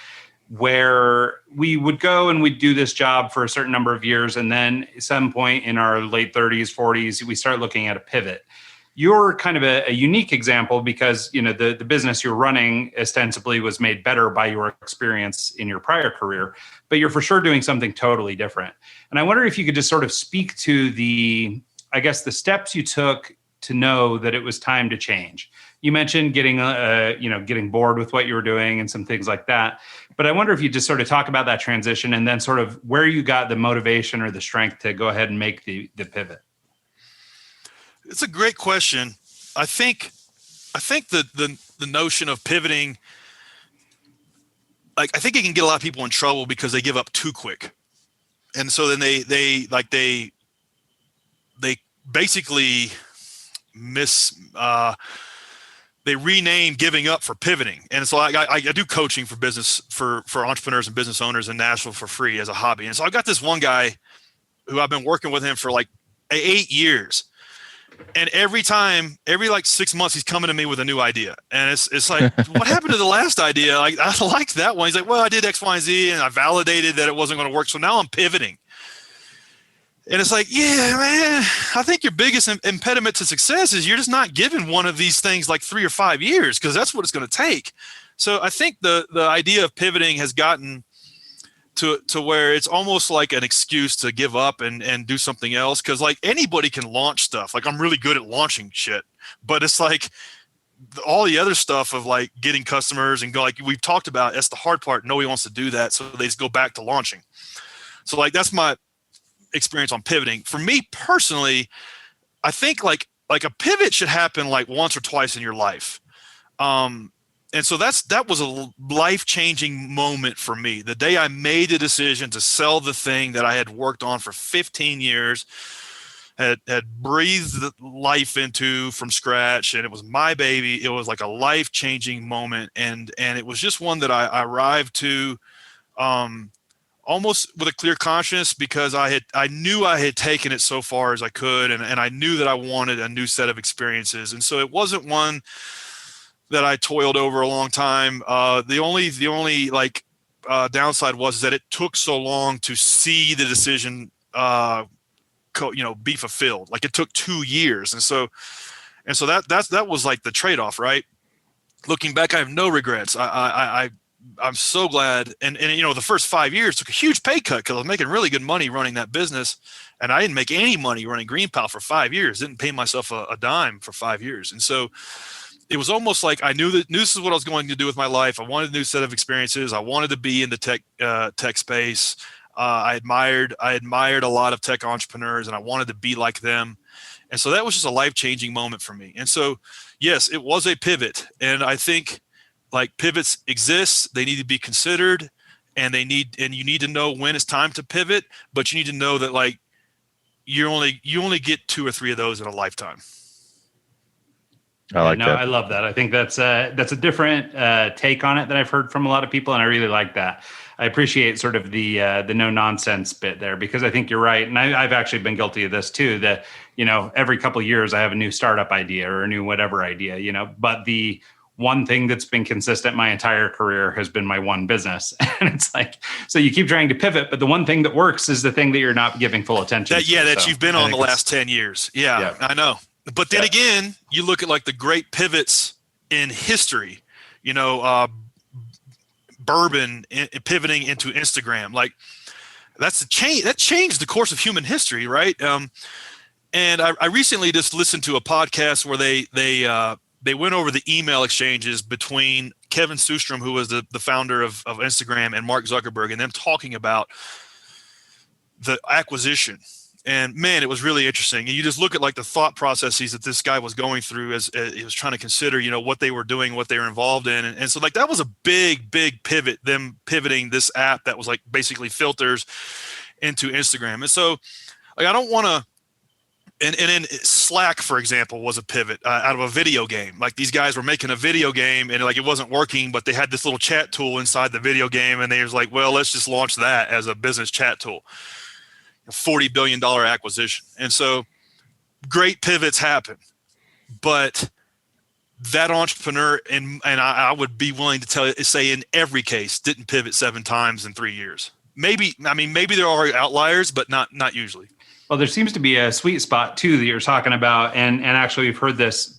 where we would go and we'd do this job for a certain number of years. And then at some point in our late 30s, 40s, we start looking at a pivot. You're kind of a unique example, because, the business you're running ostensibly was made better by your experience in your prior career, but you're for sure doing something totally different. And I wonder if you could just sort of speak to the steps you took to know that it was time to change. You mentioned getting bored with what you were doing and some things like that. But I wonder if you just sort of talk about that transition, and then sort of where you got the motivation or the strength to go ahead and make the pivot. It's a great question. I think the notion of pivoting, like, I think it can get a lot of people in trouble because they give up too quick. And so then they basically they rename giving up for pivoting. And so I do coaching for business, for entrepreneurs and business owners in Nashville for free as a hobby. And so I got this one guy who I've been working with him for like 8 years. And every time, every like 6 months, he's coming to me with a new idea. And it's like, what happened to the last idea? Like, I liked that one. He's like, well, I did X, Y, and Z, and I validated that it wasn't going to work. So now I'm pivoting. And it's like, yeah, man, I think your biggest impediment to success is you're just not giving one of these things like 3 or 5 years, because that's what it's going to take. So I think the idea of pivoting has gotten to where it's almost like an excuse to give up and do something else. Cause like anybody can launch stuff. Like I'm really good at launching shit, but it's like all the other stuff of like getting customers and go, like we've talked about, that's the hard part. Nobody wants to do that. So they just go back to launching. So like, that's my experience on pivoting. For me personally, I think like a pivot should happen like once or twice in your life. And so that was a life-changing moment for me. The day I made the decision to sell the thing that I had worked on for 15 years, had breathed life into from scratch, and it was my baby. It was like a life-changing moment, and it was just one that I arrived to almost with a clear conscience, because I knew I had taken it so far as I could, and I knew that I wanted a new set of experiences. And so it wasn't one that I toiled over a long time. The only like downside was that it took so long to see the decision, be fulfilled. Like it took 2 years, and so that was like the trade-off, right? Looking back, I have no regrets. I'm so glad. And the first 5 years took a huge pay cut because I was making really good money running that business, and I didn't make any money running GreenPal for 5 years. Didn't pay myself a dime for 5 years, and so it was almost like I knew this is what I was going to do with my life. I wanted a new set of experiences. I wanted to be in the tech space. I admired a lot of tech entrepreneurs, and I wanted to be like them. And so that was just a life-changing moment for me. And so, yes, it was a pivot. And I think like pivots exist. They need to be considered, and you need to know when it's time to pivot, but you need to know that like you only get 2 or 3 of those in a lifetime. I like that. I love that. I think that's a different take on it that I've heard from a lot of people, and I really like that. I appreciate sort of the no nonsense bit there, because I think you're right, and I've actually been guilty of this too. That every couple of years I have a new startup idea or a new whatever idea, but the one thing that's been consistent my entire career has been my one business. And it's like, so you keep trying to pivot, but the one thing that works is the thing that you're not giving full attention to. That you've been on the last 10 years. Yeah, I know. But then again, you look at like the great pivots in history, Bourbon pivoting into Instagram. Like that's a change that changed the course of human history, right? And I recently just listened to a podcast where they went over the email exchanges between Kevin Systrom, who was the founder of Instagram, and Mark Zuckerberg, and them talking about the acquisition. And man, it was really interesting. And you just look at like the thought processes that this guy was going through as he was trying to consider, what they were doing, what they were involved in. And so like that was a big pivot, them pivoting this app that was like basically filters into Instagram. And so like, I don't want to, and then Slack, for example, was a pivot out of a video game. Like these guys were making a video game and like it wasn't working, but they had this little chat tool inside the video game. And they was like, well, let's just launch that as a business chat tool. A $40 billion acquisition. And so great pivots happen, but that entrepreneur, and I would be willing to say in every case, didn't pivot 7 times in 3 years. Maybe there are outliers, but not usually. Well, there seems to be a sweet spot too that you're talking about. And actually we've heard this,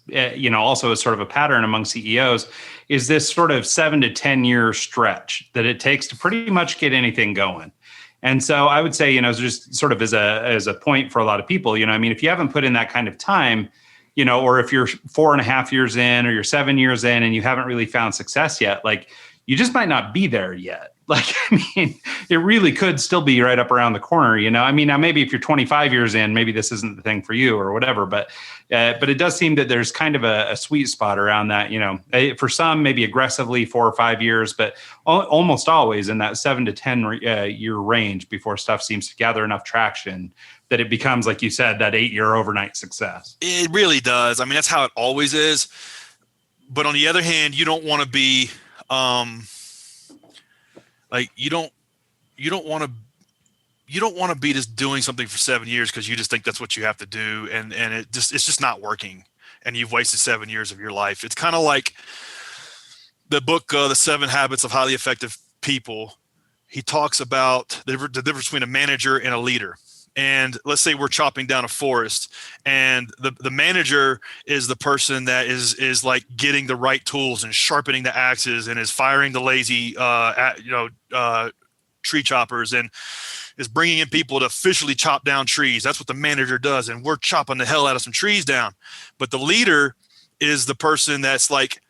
also as sort of a pattern among CEOs, is this sort of 7 to 10 year stretch that it takes to pretty much get anything going. And so I would say, just sort of as a point for a lot of people, if you haven't put in that kind of time, or if you're 4.5 years in or you're 7 years in and you haven't really found success yet, like you just might not be there yet. Like, it really could still be right up around the corner, now maybe if you're 25 years in, maybe this isn't the thing for you or whatever, but it does seem that there's kind of a sweet spot around that, for some, maybe aggressively 4 or 5 years, but almost always in that 7 to 10 year range before stuff seems to gather enough traction that it becomes, like you said, that 8-year overnight success. It really does. That's how it always is. But on the other hand, you don't want to be, like you don't want to you don't want to be just doing something for 7 years because you just think that's what you have to do, and it's just not working, and you've wasted 7 years of your life. It's kind of like the book, The 7 Habits of Highly Effective People. He talks about the difference between a manager and a leader. And let's say we're chopping down a forest, and the manager is the person that is like getting the right tools and sharpening the axes and is firing the lazy tree choppers and is bringing in people to officially chop down trees. That's what the manager does, and we're chopping the hell out of some trees down. But the leader is the person that's like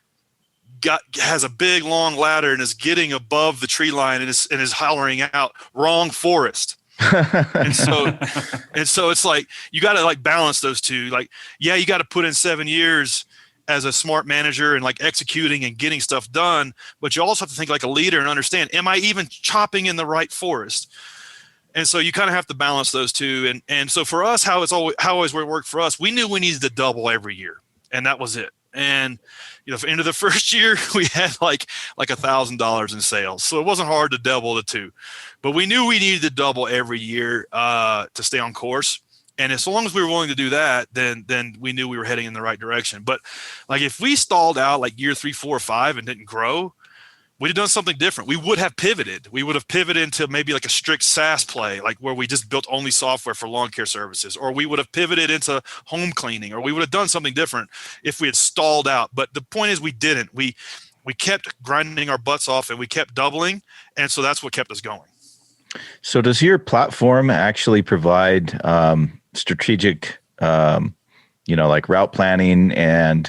has a big long ladder and is getting above the tree line and is hollering out, "Wrong forest." and so it's like you got to like balance those two. Like, yeah, you got to put in 7 years as a smart manager and like executing and getting stuff done, but you also have to think like a leader and understand, am I even chopping in the right forest? And so you kind of have to balance those two. And so for us, how always worked for us, we knew we needed to double every year, and that was it. And into the first year, we had like $1,000 in sales, so it wasn't hard to double the two. But we knew we needed to double every year to stay on course. And as long as we were willing to do that, then we knew we were heading in the right direction. But like if we stalled out like year 3, 4, or 5 and didn't grow, we'd have done something different. We would have pivoted. We would have pivoted into maybe like a strict SaaS play, like where we just built only software for lawn care services, or we would have pivoted into home cleaning, or we would have done something different if we had stalled out. But the point is we didn't. We kept grinding our butts off, and we kept doubling. And so that's what kept us going. So does your platform actually provide strategic, like route planning and,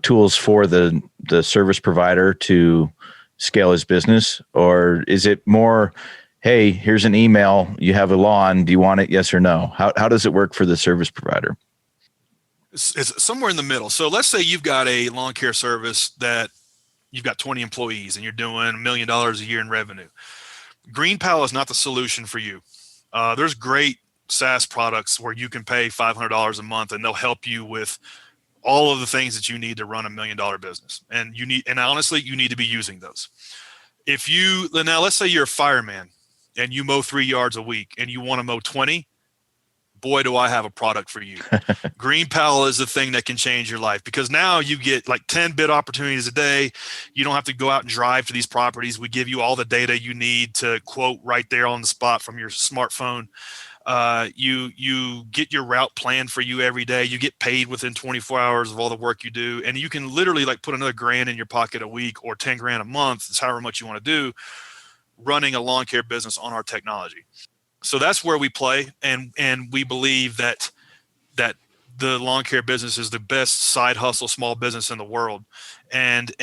tools for the service provider to scale his business? Or is it more, hey, here's an email, you have a lawn, do you want it? Yes or no? How does it work for the service provider? It's somewhere in the middle. So let's say you've got a lawn care service that you've got 20 employees and you're doing $1 million a year in revenue. GreenPal is not the solution for you. There's great SaaS products where you can pay $500 a month and they'll help you with all of the things that you need to run $1 million business. And honestly, you need to be using those. Now let's say you're a fireman and you mow 3 yards a week and you want to mow 20. Boy, do I have a product for you. GreenPal is the thing that can change your life, because now you get like 10 bid opportunities a day. You don't have to go out and drive to these properties. We give you all the data you need to quote right there on the spot from your smartphone. You get your route planned for you every day. You get paid within 24 hours of all the work you do. And you can literally like put another $1,000 in your pocket a week or $10,000 a month. It's however much you want to do running a lawn care business on our technology. So that's where we play. And we believe that the lawn care business is the best side hustle small business in the world. And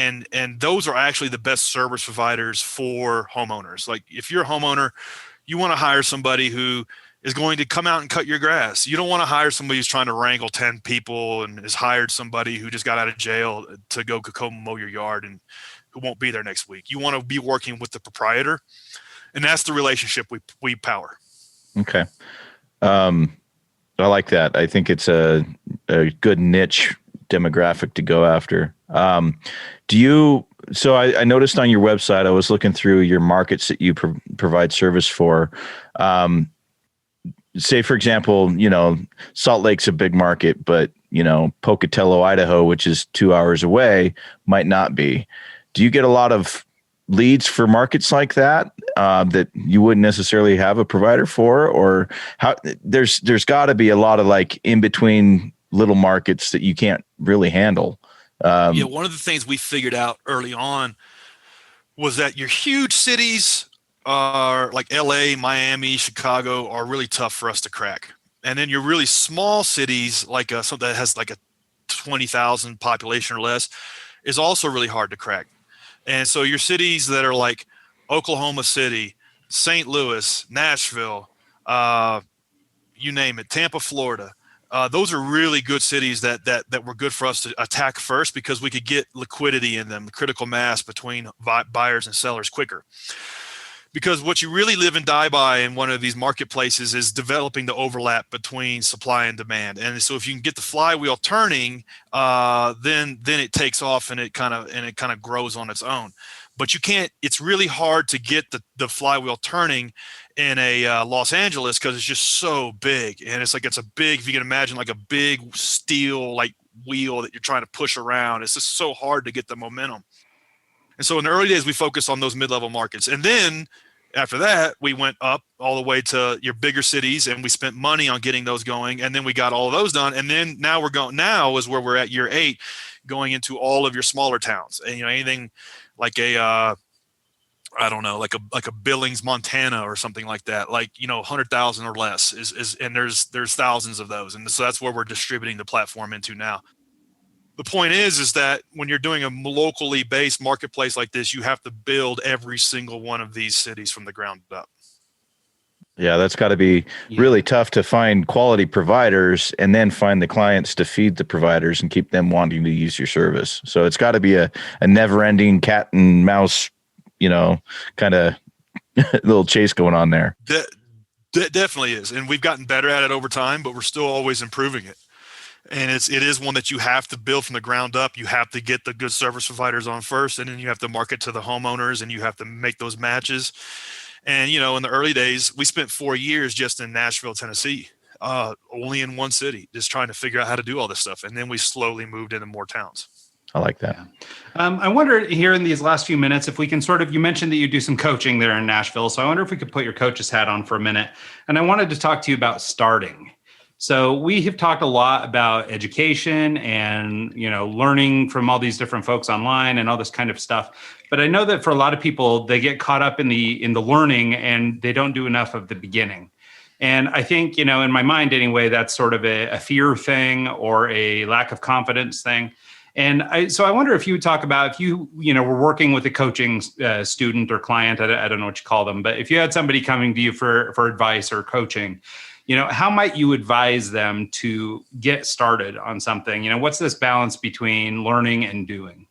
those are actually the best service providers for homeowners. Like if you're a homeowner, you want to hire somebody who is going to come out and cut your grass. You don't want to hire somebody who's trying to wrangle 10 people and has hired somebody who just got out of jail to go mow your yard and who won't be there next week. You want to be working with the proprietor, and that's the relationship we power. Okay. I like that. I think it's a good niche demographic to go after. So I noticed on your website, I was looking through your markets that you provide service for. Say, for example, Salt Lake's a big market, but, Pocatello, Idaho, which is 2 hours away, might not be. Do you get a lot of leads for markets like that that you wouldn't necessarily have a provider for? Or how there's got to be a lot of like in between little markets that you can't really handle. One of the things we figured out early on was that your huge cities are like LA, Miami, Chicago are really tough for us to crack. And then your really small cities, like something that has like a 20,000 population or less, is also really hard to crack. And so your cities that are like Oklahoma City, St. Louis, Nashville, you name it, Tampa, Florida, those are really good cities that were good for us to attack first, because we could get liquidity in them, critical mass between buyers and sellers quicker. Because what you really live and die by in one of these marketplaces is developing the overlap between supply and demand. And so if you can get the flywheel turning, then it takes off and it kind of grows on its own. but you can't. It's really hard to get the flywheel turning in a Los Angeles because it's just so big, and it's a big. If you can imagine, like a big steel like wheel that you're trying to push around. It's just so hard to get the momentum. And so in the early days, we focused on those mid-level markets, and then after that, we went up all the way to your bigger cities, and we spent money on getting those going, and then we got all of those done, and then now is where we're at year 8, going into all of your smaller towns, and anything like a I don't know, like a Billings, Montana, or something like that, 100,000 or less is, and there's thousands of those, and so that's where we're distributing the platform into now. The point is that when you're doing a locally based marketplace like this, you have to build every single one of these cities from the ground up. Yeah, that's got to be really tough to find quality providers and then find the clients to feed the providers and keep them wanting to use your service. So it's got to be a never-ending cat and mouse, kind of little chase going on there. That definitely is. And we've gotten better at it over time, but we're still always improving it. And it is one that you have to build from the ground up. You have to get the good service providers on first, and then you have to market to the homeowners, and you have to make those matches. And, in the early days, we spent 4 years just in Nashville, Tennessee, only in one city, just trying to figure out how to do all this stuff. And then we slowly moved into more towns. I like that. I wonder here in these last few minutes, if we can you mentioned that you do some coaching there in Nashville. So I wonder if we could put your coach's hat on for a minute. And I wanted to talk to you about starting. So we have talked a lot about education and, learning from all these different folks online and all this kind of stuff. But I know that for a lot of people, they get caught up in the learning and they don't do enough of the beginning. And I think, in my mind anyway, that's sort of a fear thing or a lack of confidence thing. And so I wonder if you would talk about if you were working with a coaching student or client, I don't know what you call them, but if you had somebody coming to you for advice or coaching, how might you advise them to get started on something? What's this balance between learning and doing?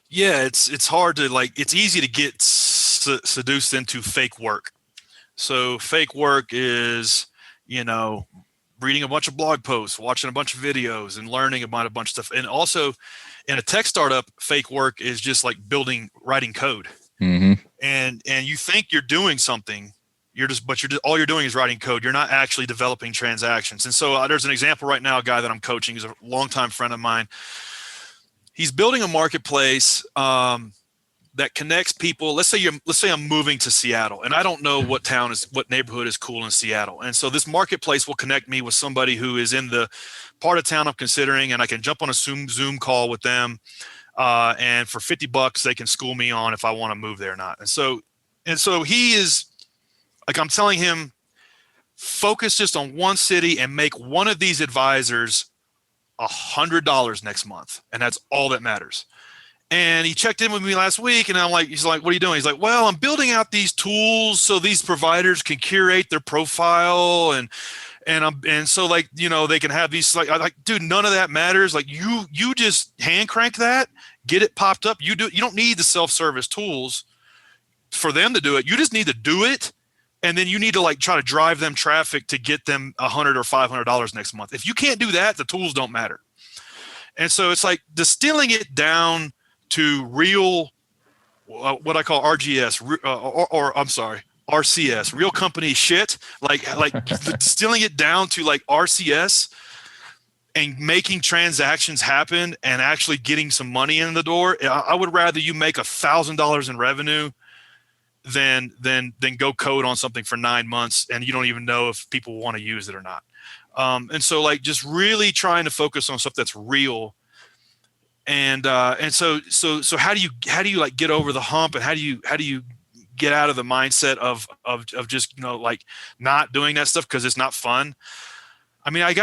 Yeah, it's hard to it's easy to get seduced into fake work. So fake work is, reading a bunch of blog posts, watching a bunch of videos, and learning about a bunch of stuff. And also in a tech startup, fake work is just like writing code. Mm-hmm. And you think you're doing something. All you're doing is writing code. You're not actually developing transactions. And so there's an example right now, a guy that I'm coaching is a longtime friend of mine. He's building a marketplace that connects people. Let's say I'm moving to Seattle, and I don't know what neighborhood is cool in Seattle. And so this marketplace will connect me with somebody who is in the part of town I'm considering, and I can jump on a Zoom call with them. And for $50, they can school me on if I want to move there or not. And so he is, I'm telling him, focus just on one city and make one of these advisors $100 next month. And that's all that matters. And he checked in with me last week, and he's like, what are you doing? He's like, well, I'm building out these tools so these providers can curate their profile and so they can have these, dude, none of that matters. You just hand crank that, get it popped up. You don't need the self-service tools for them to do it. You just need to do it. And then you need to try to drive them traffic to get them $100 or $500 next month. If you can't do that, the tools don't matter. And so it's distilling it down to real, what I call RGS, RCS, real company shit. Distilling it down to RCS and making transactions happen and actually getting some money in the door. I would rather you make $1,000 in revenue than go code on something for 9 months and you don't even know if people want to use it or not. And so just really trying to focus on stuff that's real. And so how do you get over the hump, and how do you get out of the mindset of just not doing that stuff because it's not fun? I mean, I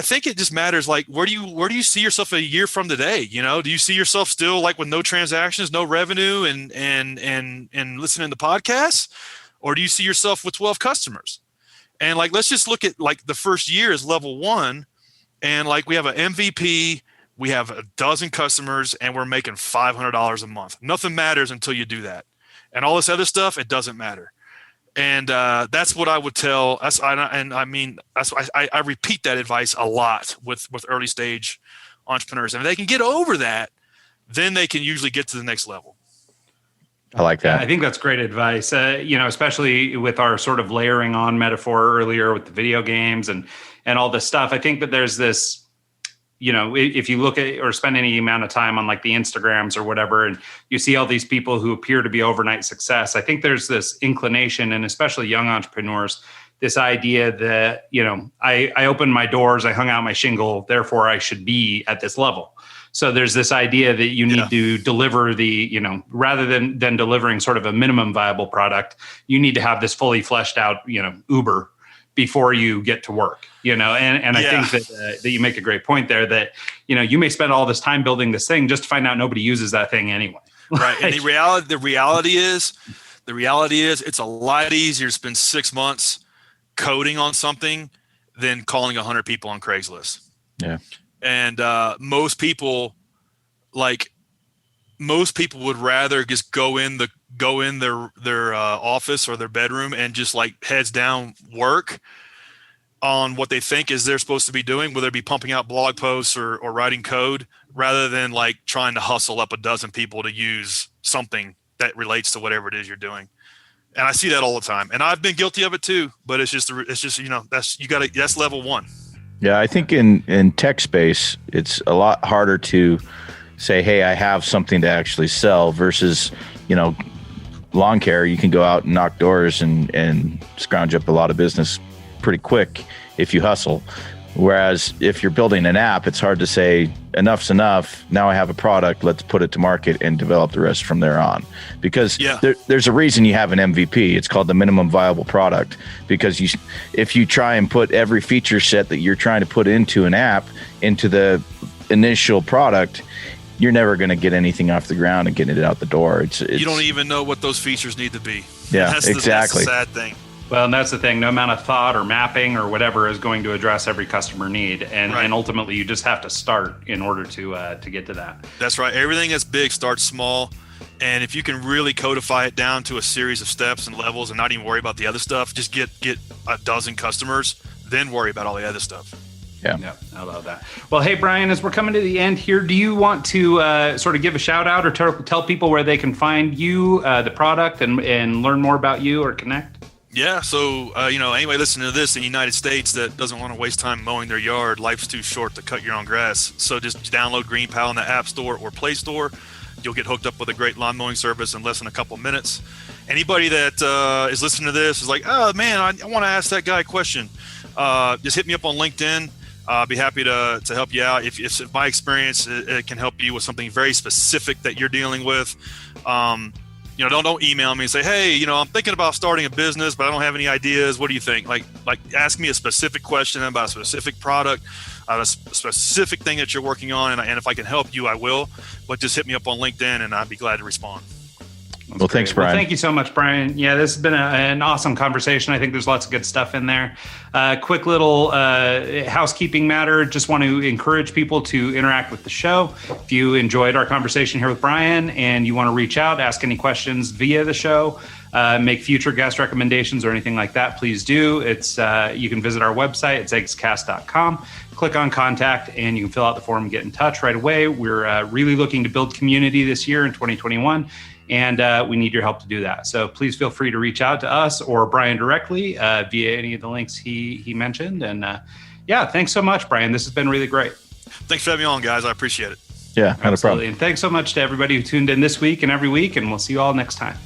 think it just matters. Where do you see yourself a year from today? Do you see yourself still with no transactions, no revenue, and listening to podcasts, or do you see yourself with 12 customers? And let's just look at the first year as level 1, and we have an MVP, we have a dozen customers, and we're making $500 a month. Nothing matters until you do that, and all this other stuff, it doesn't matter. And that's what I would tell. I repeat that advice a lot with early stage entrepreneurs. And if they can get over that, then they can usually get to the next level. I like that. I think that's great advice. Especially with our sort of layering on metaphor earlier with the video games and all this stuff. I think that there's this, if you look at or spend any amount of time on like the Instagrams or whatever, and you see all these people who appear to be overnight success, I think there's this inclination, and especially young entrepreneurs, this idea that, I opened my doors, I hung out my shingle, therefore I should be at this level. So there's this idea that you need to deliver rather than delivering sort of a minimum viable product, you need to have this fully fleshed out, Uber before you get to work, and I think that you make a great point there that, you may spend all this time building this thing just to find out nobody uses that thing anyway. Right. And the reality is it's a lot easier to spend 6 months coding on something than calling 100 people on Craigslist. Yeah. And most people would rather just go in their office or their bedroom and just like heads down work on what they think is they're supposed to be doing, whether it be pumping out blog posts or writing code, rather than like trying to hustle up a dozen people to use something that relates to whatever it is you're doing. And I see that all the time, and I've been guilty of it too. But it's just that's level one. Yeah, I think in tech space, it's a lot harder to say, hey, I have something to actually sell versus, lawn care. You can go out and knock doors and scrounge up a lot of business pretty quick if you hustle. Whereas if you're building an app, it's hard to say enough's enough. Now I have a product. Let's put it to market and develop the rest from there on. Because there's a reason you have an MVP. It's called the minimum viable product. Because if you try and put every feature set that you're trying to put into an app into the initial product, you're never going to get anything off the ground and getting it out the door. It's you don't even know what those features need to be. Yeah, that's exactly. That's the sad thing. Well, and that's the thing. No amount of thought or mapping or whatever is going to address every customer need, and ultimately, you just have to start in order to get to that. That's right. Everything that's big starts small, and if you can really codify it down to a series of steps and levels, and not even worry about the other stuff, just get a dozen customers, then worry about all the other stuff. Yeah, I love that. Well, hey, Brian, as we're coming to the end here, do you want to sort of give a shout out or tell people where they can find you, the product, and learn more about you or connect? Yeah. So, anybody listening to this in the United States that doesn't want to waste time mowing their yard, life's too short to cut your own grass. So just download GreenPal in the App Store or Play Store. You'll get hooked up with a great lawn mowing service in less than a couple minutes. Anybody that is listening to this is like, oh, man, I want to ask that guy a question. Just hit me up on LinkedIn. I'll be happy to help you out. If my experience it can help you with something very specific that you're dealing with, don't email me and say, hey, I'm thinking about starting a business, but I don't have any ideas. What do you think? Like ask me a specific question about a specific product, a specific thing that you're working on. And if I can help you, I will, but just hit me up on LinkedIn and I'd be glad to respond. Well, thanks, Brian. Well, thank you so much, Brian. Yeah, this has been an awesome conversation. I think there's lots of good stuff in there. Quick little housekeeping matter. Just want to encourage people to interact with the show. If you enjoyed our conversation here with Brian and you want to reach out, ask any questions via the show, make future guest recommendations or anything like that, please do. It's you can visit our website. It's eggscast.com. Click on contact and you can fill out the form and get in touch right away. We're really looking to build community this year in 2021. And we need your help to do that. So please feel free to reach out to us or Brian directly via any of the links he mentioned. And thanks so much, Brian. This has been really great. Thanks for having me on, guys. I appreciate it. Yeah, not a problem. And thanks so much to everybody who tuned in this week and every week. And we'll see you all next time.